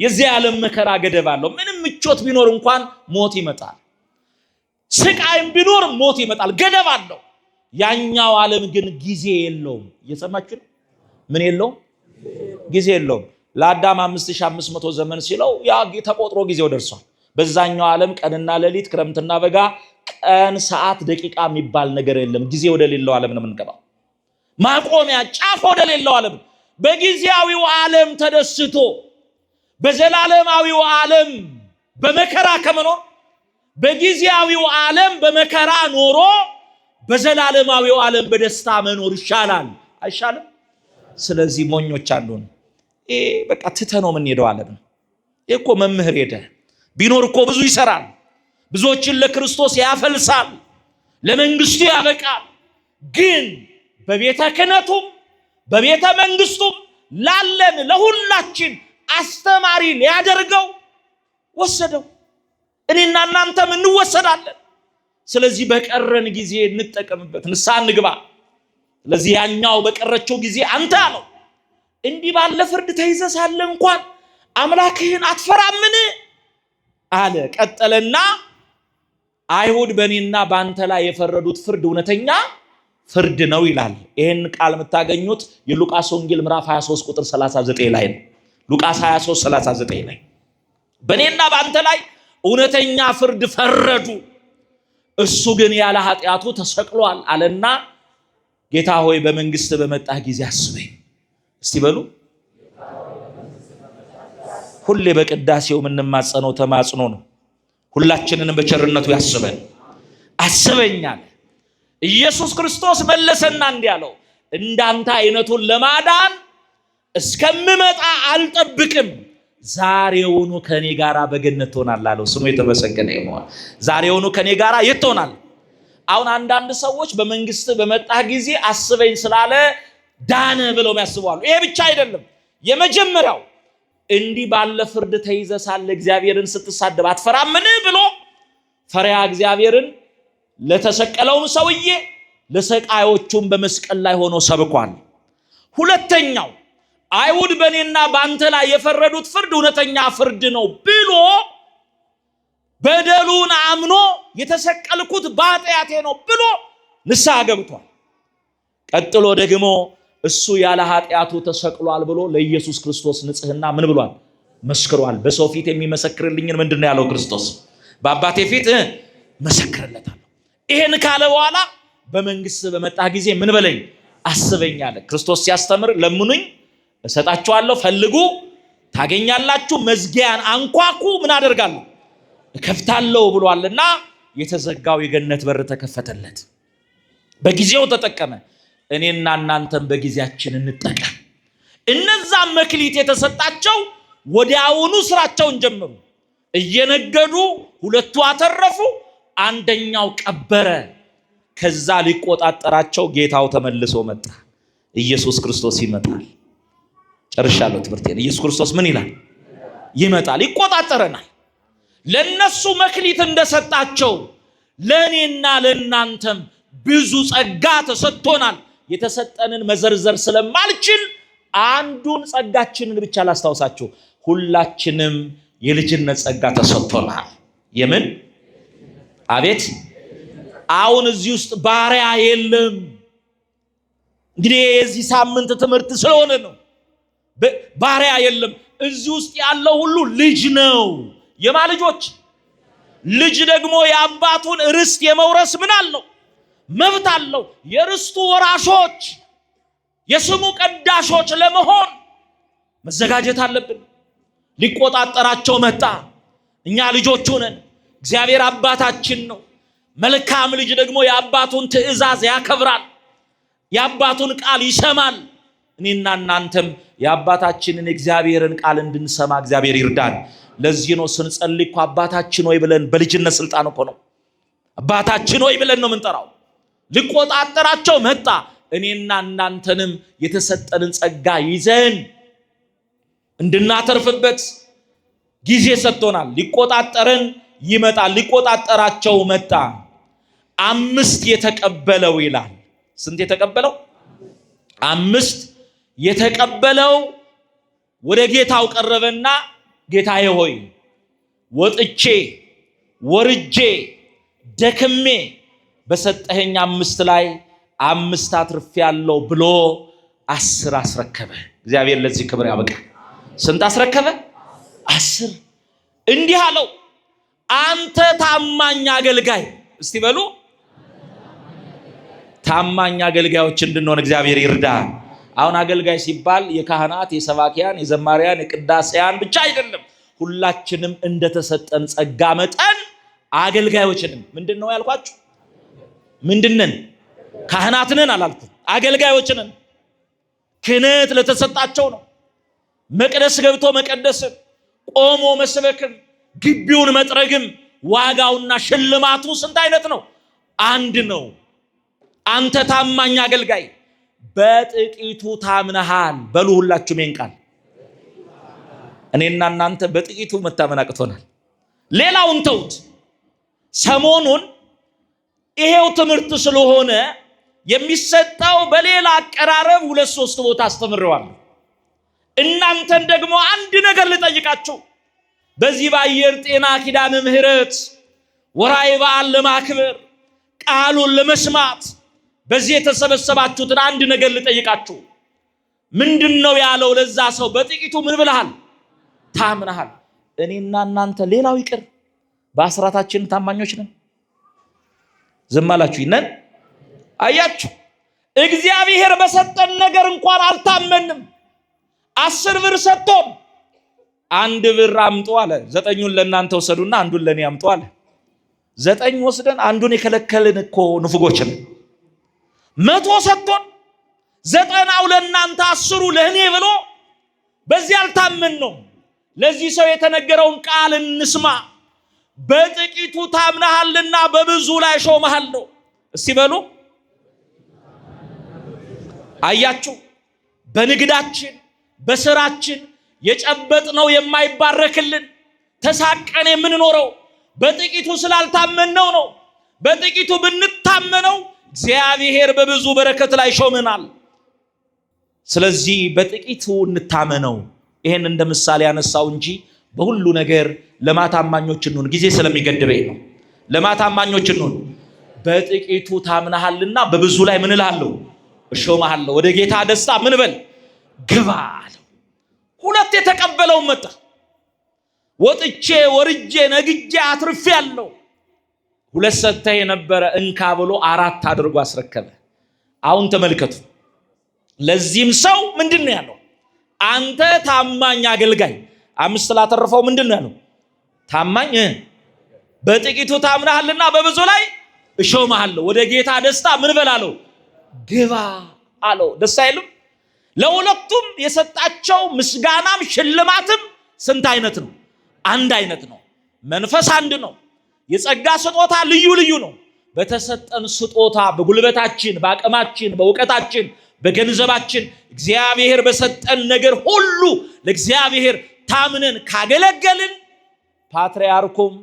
የዚህ ዓለም መከራ ገደብ አለው። ምንም ምቾት ቢኖር እንኳን ሞት ይመጣል። ስቃይም ቢኖር ሞት ይመጣል፣ ገደብ አለው። ያኛው ዓለም ግን ጊዜ የለውም። እየሰማችሁ ነው? ምን የለውም? ጊዜ የለውም። ለአዳም 5500 ዘመን ሲለው ያ ተቆጥሮ ጊዜው ደርሷል። በዛኛው ዓለም ቀንና ሌሊት፣ ክረምትና በጋ፣ ቀን ሰዓት ደቂቃ የሚባል ነገር የለም። ጊዜ ወደ ሌለው ዓለም ነው የምንገባው። ማቆሚያ ጫፍ ወደ ሌለው ዓለም። በጊዜያዊው ዓለም ተደስቶ በዘላለማዊው ዓለም በመከራ ከመኖር በጊዜያዊው ዓለም በመከራ ኖሮ በዘላለማዊው ዓለም በደስታ መኖር ይሻላል። አይሻልም? ስለዚህ ሞኞች አሉን። በቃ ትተነው የምንሄደው ዓለም ነው። እኮ መምህር ሄደ ቢኖር እኮ ብዙ ይሰራል፣ ብዙዎችን ለክርስቶስ ያፈልሳል፣ ለመንግስቱ ያበቃል። ግን በቤተ ክህነቱም በቤተ መንግስቱም ላለን ለሁላችን አስተማሪ ሊያደርገው ወሰደው። እኔና እናንተም እንወሰዳለን። ስለዚህ በቀረን ጊዜ እንጠቀምበት፣ ንስሐ እንግባ። ስለዚህ ያኛው በቀረችው ጊዜ አንተ አለው እንዲህ ባለ ፍርድ ተይዘህ ሳለ እንኳን አምላክህን አትፈራምን አለ። ቀጠለና አይሁድ በእኔና በአንተ ላይ የፈረዱት ፍርድ እውነተኛ ፍርድ ነው ይላል። ይህን ቃል የምታገኙት የሉቃስ ወንጌል ምዕራፍ 23 ቁጥር 39 ላይ ነው። ሉቃስ 23 39 ላይ በእኔና በአንተ ላይ እውነተኛ ፍርድ ፈረዱ፣ እሱ ግን ያለ ኃጢአቱ ተሰቅሏል አለና ጌታ ሆይ በመንግስት በመጣህ ጊዜ አስበኝ። እስቲ በሉ። ሁሌ በቅዳሴው የምንማጸነው ተማጽኖ ነው። ሁላችንንም በቸርነቱ ያስበን። አስበኛል። ኢየሱስ ክርስቶስ መለሰና እንዲህ አለው፣ እንዳንተ አይነቱን ለማዳን እስከምመጣ አልጠብቅም፣ ዛሬውኑ ከኔ ጋራ በገነት ትሆናለህ አለው። ስሙ የተመሰገነ ይሁን። ዛሬውኑ ከኔ ጋራ የት ትሆናል? አሁን አንዳንድ ሰዎች በመንግስት በመጣህ ጊዜ አስበኝ ስላለ ዳነ ብለው ያስባሉ። ይሄ ብቻ አይደለም። የመጀመሪያው እንዲህ ባለ ፍርድ ተይዘህ ሳለ እግዚአብሔርን ስትሳደብ አትፈራምን ብሎ ፈሪሃ እግዚአብሔርን ለተሰቀለውን ሰውዬ ለሰቃዮቹም በመስቀል ላይ ሆኖ ሰብኳል። ሁለተኛው አይሁድ በእኔና በአንተ ላይ የፈረዱት ፍርድ እውነተኛ ፍርድ ነው ብሎ በደሉን አምኖ የተሰቀልኩት በኃጢአቴ ነው ብሎ ንስሐ ገብቷል። ቀጥሎ ደግሞ እሱ ያለ ኃጢአቱ ተሰቅሏል ብሎ ለኢየሱስ ክርስቶስ ንጽህና ምን ብሏል? መስክሯል። በሰው ፊት የሚመሰክርልኝን ምንድን ነው ያለው ክርስቶስ? በአባቴ ፊት መሰክርለታለሁ። ይሄን ካለ በኋላ በመንግስት በመጣ ጊዜ ምን በለኝ አስበኝ አለ። ክርስቶስ ሲያስተምር ለምኑኝ እሰጣችኋለሁ፣ ፈልጉ ታገኛላችሁ፣ መዝጊያን አንኳኩ ምን አደርጋለሁ እከፍታለሁ ብሏልና የተዘጋው የገነት በር ተከፈተለት። በጊዜው ተጠቀመ። እኔና እናንተም በጊዜያችን እንጠቀም። እነዛም መክሊት የተሰጣቸው ወዲያውኑ ስራቸውን ጀመሩ። እየነገዱ ሁለቱ አተረፉ፣ አንደኛው ቀበረ። ከዛ ሊቆጣጠራቸው ጌታው ተመልሶ መጣ። ኢየሱስ ክርስቶስ ይመጣል። ጨርሻለሁ ትምህርቴን። ኢየሱስ ክርስቶስ ምን ይላል? ይመጣል፣ ይቆጣጠረናል። ለነሱ መክሊት እንደሰጣቸው ለእኔና ለእናንተም ብዙ ጸጋ ተሰጥቶናል። የተሰጠንን መዘርዘር ስለማልችል አንዱን ጸጋችንን ብቻ ላስታውሳችሁ። ሁላችንም የልጅነት ጸጋ ተሰጥቶናል። የምን? አቤት! አሁን እዚህ ውስጥ ባሪያ የለም። እንግዲህ የዚህ ሳምንት ትምህርት ስለሆነ ነው። ባሪያ የለም። እዚህ ውስጥ ያለው ሁሉ ልጅ ነው። የማ ልጆች? ልጅ ደግሞ የአባቱን ርስት የመውረስ ምን አለው? መብት አለው። የርስቱ ወራሾች፣ የስሙ ቀዳሾች ለመሆን መዘጋጀት አለብን። ሊቆጣጠራቸው መጣ። እኛ ልጆቹ ነን። እግዚአብሔር አባታችን ነው። መልካም ልጅ ደግሞ የአባቱን ትእዛዝ ያከብራል፣ የአባቱን ቃል ይሰማል። እኔና እናንተም የአባታችንን እግዚአብሔርን ቃል እንድንሰማ እግዚአብሔር ይርዳን። ለዚህ ነው ስንጸልይ እኮ አባታችን ሆይ ብለን በልጅነት ስልጣን እኮ ነው አባታችን ሆይ ብለን ነው የምንጠራው። ሊቆጣጠራቸው መጣ። እኔና እናንተንም የተሰጠንን ጸጋ ይዘን እንድናተርፍበት ጊዜ ሰጥቶናል። ሊቆጣጠረን ይመጣል። ሊቆጣጠራቸው መጣ። 5 የተቀበለው ይላል። ስንት የተቀበለው? 5 የተቀበለው ወደ ጌታው ቀረበና ጌታዬ ሆይ ወጥቼ ወርጄ ደክሜ በሰጠኸኝ 5 ላይ 5 አትርፌያለሁ ብሎ 10 አስረከበ። እግዚአብሔር ለዚህ ክብር ያበቃ። ስንት አስረከበ? 10። እንዲህ አለው፣ አንተ ታማኝ አገልጋይ። እስቲ በሉ ታማኝ አገልጋዮች እንድንሆን እግዚአብሔር ይርዳ። አሁን አገልጋይ ሲባል የካህናት፣ የሰባኪያን፣ የዘማሪያን፣ የቅዳሴያን ብቻ አይደለም። ሁላችንም እንደተሰጠን ጸጋ መጠን አገልጋዮችንም ምንድነው ያልኳችሁ? ምንድነን? ካህናት ነን አላልኩም፣ አገልጋዮች ነን። ክህነት ለተሰጣቸው ነው። መቅደስ ገብቶ መቀደስን፣ ቆሞ መስበክን፣ ግቢውን መጥረግም ዋጋውና ሽልማቱ ስንት አይነት ነው? አንድ ነው። አንተ ታማኝ አገልጋይ በጥቂቱ ታምነሃል በሉ። ሁላችሁም ይሄን ቃል እኔና እናንተ በጥቂቱ መታመን አቅቶናል። ሌላውን ተውት። ሰሞኑን ይሄው ትምህርት ስለሆነ የሚሰጠው በሌላ አቀራረብ 2-3 ቦታ አስተምረዋለሁ። እናንተን ደግሞ አንድ ነገር ልጠይቃችሁ። በዚህ በአየር ጤና ኪዳነ ምህረት ወራይ በዓል ለማክበር ቃሉን ለመስማት በዚህ የተሰበሰባችሁትን አንድ ነገር ልጠይቃችሁ። ምንድነው ያለው ለዛ ሰው? በጥቂቱ ምን ብለሃል? ታምነሃል። እኔና እናንተ ሌላው ይቅር በአስራታችን ታማኞች ነን። ዝም አላችሁ ይነን። አያችሁ፣ እግዚአብሔር በሰጠን ነገር እንኳን አልታመንም። 10 ብር ሰጥቶን 1 ብር አምጡ አለ። 9ን ለእናንተ ወሰዱና 1ን ለኔ አምጡ አለ። 9 ወስደን 1ን የከለከልን እኮ ንፉጎች ነን። 100 ሰጥቶን 90ው ለእናንተ 10ሩ ለኔ ብሎ በዚህ አልታመን ነው። ለዚህ ሰው የተነገረውን ቃል እንስማ። በጥቂቱ ታምነሃልና በብዙ ላይ ሾመሃለሁ። እስቲ በሉ። አያችሁ፣ በንግዳችን በስራችን የጨበጥነው የማይባረክልን ተሳቀን የምንኖረው በጥቂቱ ስላልታመነው ነው። በጥቂቱ ብንታመነው እግዚአብሔር በብዙ በረከት ላይ ሾመናል። ስለዚህ በጥቂቱ እንታመነው። ይሄን እንደ ምሳሌ ያነሳው እንጂ በሁሉ ነገር ለማታማኞች እንሁን። ጊዜ ስለሚገድበኝ ነው። ለማታማኞች እንሁን። በጥቂቱ ታምነሃልና በብዙ ላይ ምን እልሃለሁ? እሾምሃለሁ። ወደ ጌታ ደስታ ምን በል ግባ አለው። 2 የተቀበለው መጣ። ወጥቼ ወርጄ ነግጄ አትርፌያለሁ። 2 ሰጥተህ የነበረ እንካ ብሎ 4 አድርጎ አስረከበ። አሁን ተመልከቱ። ለዚህም ሰው ምንድነው ያለው? አንተ ታማኝ አገልጋይ። 5 ላተረፈው ምንድነው ያለው? ታማኝ በጥቂቱ ታምነሃልና በብዙ ላይ እሾምሃለሁ። ወደ ጌታ ደስታ ምን በላለው? ግባ አለው። ደስ አይልም? ለሁለቱም የሰጣቸው ምስጋናም ሽልማትም ስንት አይነት ነው? አንድ አይነት ነው። መንፈስ አንድ ነው። የጸጋ ስጦታ ልዩ ልዩ ነው። በተሰጠን ስጦታ በጉልበታችን፣ በአቅማችን፣ በእውቀታችን፣ በገንዘባችን እግዚአብሔር በሰጠን ነገር ሁሉ ለእግዚአብሔር ታምነን ካገለገልን ፓትርያርኩም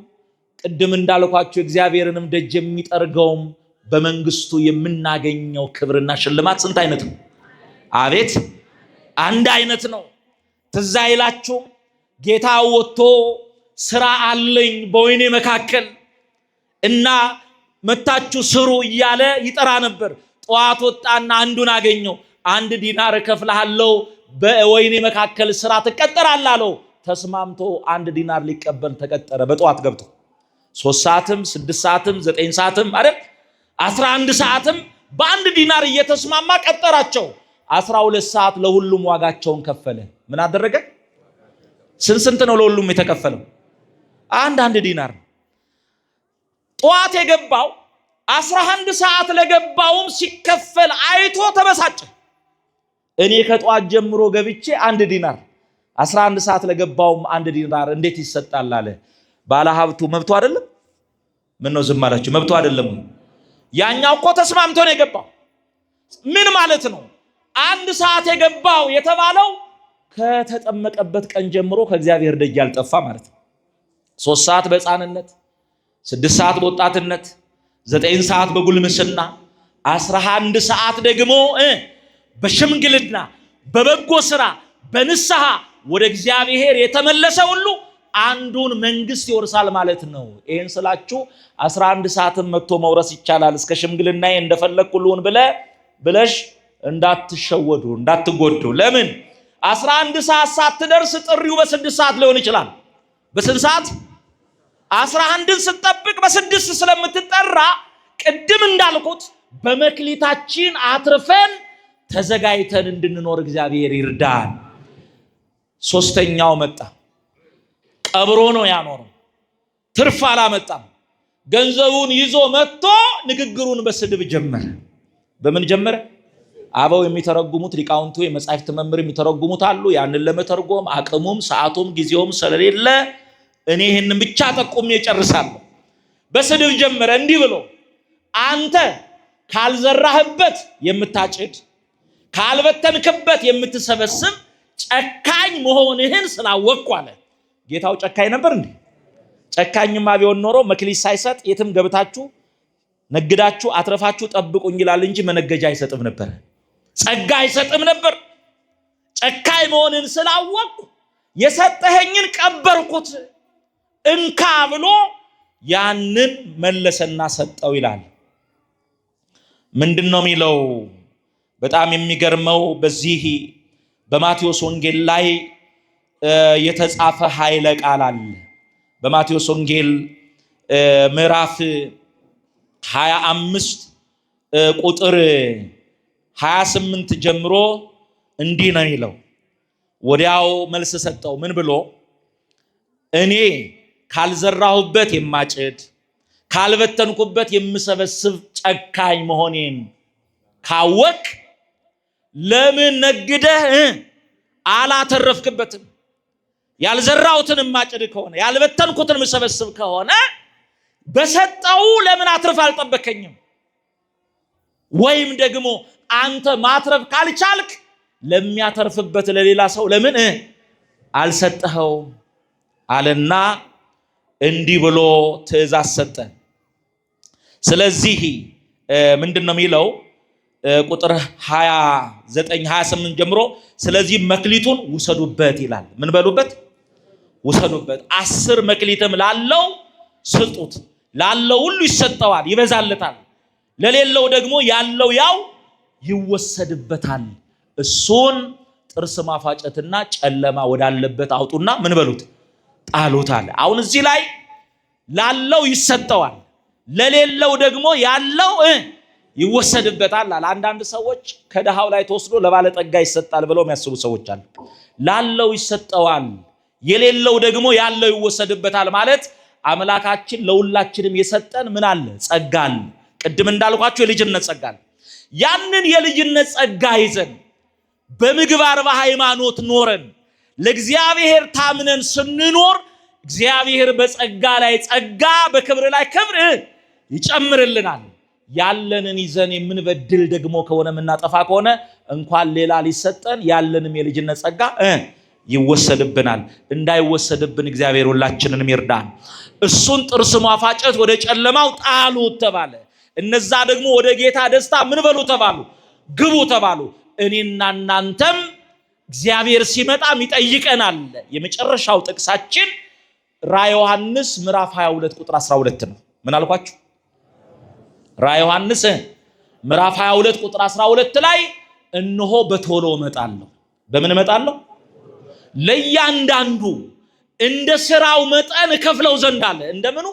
ቅድም እንዳልኳችሁ እግዚአብሔርንም ደጅ የሚጠርገውም በመንግስቱ የምናገኘው ክብርና ሽልማት ስንት አይነት ነው? አቤት አንድ አይነት ነው። ትዝ አይላችሁ? ጌታ ወጥቶ ስራ አለኝ በወይኔ መካከል እና መታችሁ ስሩ እያለ ይጠራ ነበር። ጠዋት ወጣና አንዱን አገኘው። 1 ዲናር እከፍልሃለሁ በወይኔ መካከል ስራ ትቀጠራለህ አለው። ተስማምቶ 1 ዲናር ሊቀበል ተቀጠረ። በጠዋት ገብቶ 3 ሰዓትም 6 ሰዓትም 9 ሰዓትም አይደል 11 ሰዓትም በ1 ዲናር እየተስማማ ቀጠራቸው። 12 ሰዓት ለሁሉም ዋጋቸውን ከፈለ። ምን አደረገ? ስንት ነው ለሁሉም የተከፈለው? 1 ዲናር። ጠዋት የገባው 11 ሰዓት ለገባውም ሲከፈል አይቶ ተበሳጨ። እኔ ከጠዋት ጀምሮ ገብቼ 1 ዲናር 11 ሰዓት ለገባውም 1 ዲናር እንዴት ይሰጣል አለ። ባለሀብቱ መብቱ አይደለም? ምን ነው ዝም አላችሁ? መብቱ አይደለም? ያኛው እኮ ተስማምቶ ነው የገባው። ምን ማለት ነው? 1 ሰዓት የገባው የተባለው ከተጠመቀበት ቀን ጀምሮ ከእግዚአብሔር ደጅ ያልጠፋ ማለት ነው። 3 ሰዓት በሕፃንነት፣ 6 ሰዓት በወጣትነት፣ 9 ሰዓት በጉልምስና፣ 11 ሰዓት ደግሞ በሽምግልና በበጎ ስራ በንስሐ ወደ እግዚአብሔር የተመለሰ ሁሉ አንዱን መንግስት ይወርሳል ማለት ነው። ይሄን ስላችሁ 11 ሰዓትም መጥቶ መውረስ ይቻላል እስከ ሽምግልናዬ እንደፈለግኩ ልሁን ብለሽ እንዳትሸወዱ እንዳትጎዱ። ለምን 11 ሰዓት ሳትደርስ ጥሪው በ6 ሰዓት ሊሆን ይችላል። በስንት ሰዓት? 11ን ስትጠብቅ በ6 ስለምትጠራ ቅድም እንዳልኩት በመክሊታችን አትርፈን ተዘጋጅተን እንድንኖር እግዚአብሔር ይርዳን። ሶስተኛው መጣ። ቀብሮ ነው ያኖረው። ትርፍ አላመጣም። ገንዘቡን ይዞ መጥቶ ንግግሩን በስድብ ጀመረ። በምን ጀመረ? አበው የሚተረጉሙት ሊቃውንቱ የመጻሕፍት መምህር የሚተረጉሙት አሉ። ያንን ለመተርጎም አቅሙም ሰዓቱም ጊዜውም ስለሌለ እኔ ይሄንን ብቻ ጠቁሜ እጨርሳለሁ። በስድብ ጀመረ እንዲህ ብሎ አንተ ካልዘራህበት የምታጭድ ካልበተንክበት የምትሰበስብ ጨካኝ መሆንህን ስላወቅኩ አለ። ጌታው ጨካኝ ነበር እንዴ? ጨካኝማ ቢሆን ኖሮ መክሊት ሳይሰጥ የትም ገብታችሁ ነግዳችሁ አትረፋችሁ ጠብቁኝ ይላል እንጂ መነገጃ አይሰጥም ነበር፣ ጸጋ አይሰጥም ነበር። ጨካኝ መሆንን ስላወቅኩ የሰጠኸኝን ቀበርኩት እንካ ብሎ ያንን መለሰና ሰጠው ይላል። ምንድነው የሚለው? በጣም የሚገርመው በዚህ በማቴዎስ ወንጌል ላይ የተጻፈ ኃይለ ቃል አለ። በማቴዎስ ወንጌል ምዕራፍ 25 ቁጥር 28 ጀምሮ እንዲህ ነው የሚለው። ወዲያው መልስ ሰጠው። ምን ብሎ? እኔ ካልዘራሁበት የማጭድ ካልበተንኩበት የምሰበስብ ጨካኝ መሆኔን ካወቅ ለምን ነግደህ አላተረፍክበትም? ያልዘራሁትን ማጭድ ከሆነ ያልበተንኩትን የምሰበስብ ከሆነ በሰጠው ለምን አትርፍ አልጠበከኝም? ወይም ደግሞ አንተ ማትረፍ ካልቻልክ ለሚያተርፍበት ለሌላ ሰው ለምን አልሰጠኸው አለና እንዲህ ብሎ ትእዛዝ ሰጠ። ስለዚህ ምንድነው የሚለው? ቁጥር 29 28 ጀምሮ ስለዚህ መክሊቱን ውሰዱበት ይላል። ምን በሉበት? ውሰዱበት። 10 መክሊትም ላለው ስጡት። ላለው ሁሉ ይሰጠዋል፣ ይበዛለታል። ለሌለው ደግሞ ያለው ያው ይወሰድበታል። እሱን ጥርስ ማፋጨትና ጨለማ ወዳለበት አውጡና ምን በሉት? ጣሉት አለ። አሁን እዚህ ላይ ላለው ይሰጠዋል፣ ለሌለው ደግሞ ያለው ይወሰድበታል አለ። አንዳንድ ሰዎች ከደሃው ላይ ተወስዶ ለባለጠጋ ይሰጣል ብለው የሚያስቡ ሰዎች አሉ። ላለው ይሰጠዋል፣ የሌለው ደግሞ ያለው ይወሰድበታል ማለት አምላካችን ለሁላችንም የሰጠን ምን አለ? ጸጋ አለ። ቅድም እንዳልኳችሁ የልጅነት ጸጋ አለ። ያንን የልጅነት ጸጋ ይዘን በምግባር በሃይማኖት ኖረን ለእግዚአብሔር ታምነን ስንኖር እግዚአብሔር በጸጋ ላይ ጸጋ በክብር ላይ ክብር ይጨምርልናል። ያለንን ይዘን የምንበድል ደግሞ ከሆነ የምናጠፋ ከሆነ እንኳን ሌላ ሊሰጠን ያለንም የልጅነት ጸጋ ይወሰድብናል። እንዳይወሰድብን እግዚአብሔር ሁላችንንም ይርዳን። እሱን ጥርስ ማፋጨት ወደ ጨለማው ጣሉት ተባለ። እነዛ ደግሞ ወደ ጌታ ደስታ ምን በሉ ተባሉ? ግቡ ተባሉ። እኔና እናንተም እግዚአብሔር ሲመጣም ይጠይቀናል። የመጨረሻው ጥቅሳችን ራዕየ ዮሐንስ ምዕራፍ 22 ቁጥር 12 ነው። ምን አልኳችሁ? ራዕየ ዮሐንስ ምዕራፍ 22 ቁጥር 12 ላይ እነሆ በቶሎ እመጣለሁ። በምን እመጣለሁ? ለእያንዳንዱ እንደ ስራው መጠን እከፍለው ዘንድ አለ። እንደምኑ?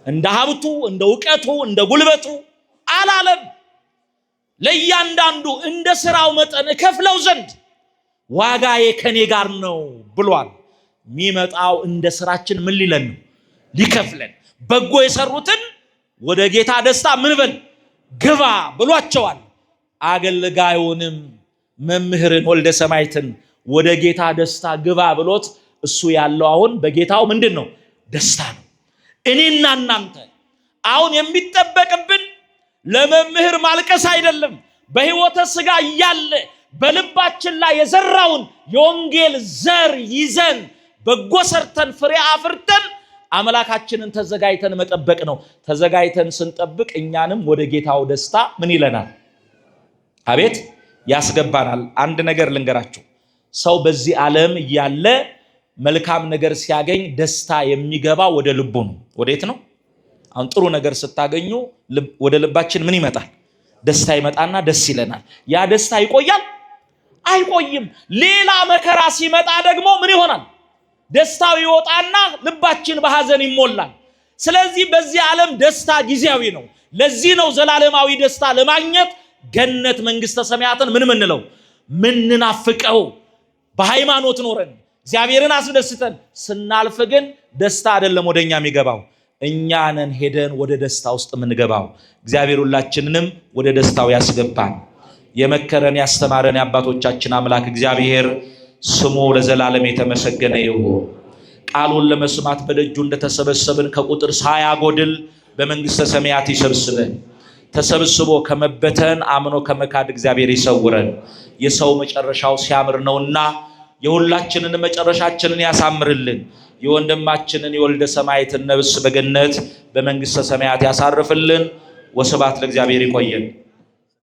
እንደ ሀብቱ፣ እንደ ዕውቀቱ፣ እንደ ጉልበቱ አላለም። ለእያንዳንዱ እንደ ስራው መጠን እከፍለው ዘንድ ዋጋዬ ከኔ ጋር ነው ብሏል። የሚመጣው እንደ ስራችን ምን ሊለን ነው? ሊከፍለን። በጎ የሰሩትን ወደ ጌታ ደስታ ምን በል ግባ ብሏቸዋል። አገልጋዩንም መምህርን ወልደ ሰማዕትን ወደ ጌታ ደስታ ግባ ብሎት እሱ ያለው አሁን በጌታው ምንድን ነው? ደስታ ነው። እኔና እናንተ አሁን የሚጠበቅብን ለመምህር ማልቀስ አይደለም። በሕይወተ ሥጋ እያለ በልባችን ላይ የዘራውን የወንጌል ዘር ይዘን በጎ ሰርተን ፍሬ አፍርተን አምላካችንን ተዘጋጅተን መጠበቅ ነው። ተዘጋጅተን ስንጠብቅ እኛንም ወደ ጌታው ደስታ ምን ይለናል? አቤት ያስገባናል። አንድ ነገር ልንገራችሁ። ሰው በዚህ ዓለም እያለ መልካም ነገር ሲያገኝ ደስታ የሚገባ ወደ ልቡ ነው። ወዴት ነው? አሁን ጥሩ ነገር ስታገኙ ወደ ልባችን ምን ይመጣል? ደስታ ይመጣና ደስ ይለናል። ያ ደስታ ይቆያል? አይቆይም። ሌላ መከራ ሲመጣ ደግሞ ምን ይሆናል? ደስታው ይወጣና ልባችን በሐዘን ይሞላል። ስለዚህ በዚህ ዓለም ደስታ ጊዜያዊ ነው። ለዚህ ነው ዘላለማዊ ደስታ ለማግኘት ገነት መንግስተ ሰማያትን ምን ምንለው? ምንናፍቀው። በሃይማኖት ኖረን እግዚአብሔርን አስደስተን ስናልፍ ግን ደስታ አይደለም ወደኛ የሚገባው፣ እኛንን ሄደን ወደ ደስታ ውስጥ የምንገባው። እግዚአብሔር ሁላችንንም ወደ ደስታው ያስገባን። የመከረን ያስተማረን የአባቶቻችን አምላክ እግዚአብሔር ስሙ ለዘላለም የተመሰገነ ይሁን። ቃሉን ለመስማት በደጁ እንደተሰበሰብን ከቁጥር ሳያጎድል በመንግስተ ሰማያት ይሰብስበን። ተሰብስቦ ከመበተን አምኖ ከመካድ እግዚአብሔር ይሰውረን። የሰው መጨረሻው ሲያምር ነውና የሁላችንን መጨረሻችንን ያሳምርልን። የወንድማችንን የወልደ ሰማዕትን ነፍስ በገነት በመንግስተ ሰማያት ያሳርፍልን። ወስብሐት ለእግዚአብሔር። ይቆየን።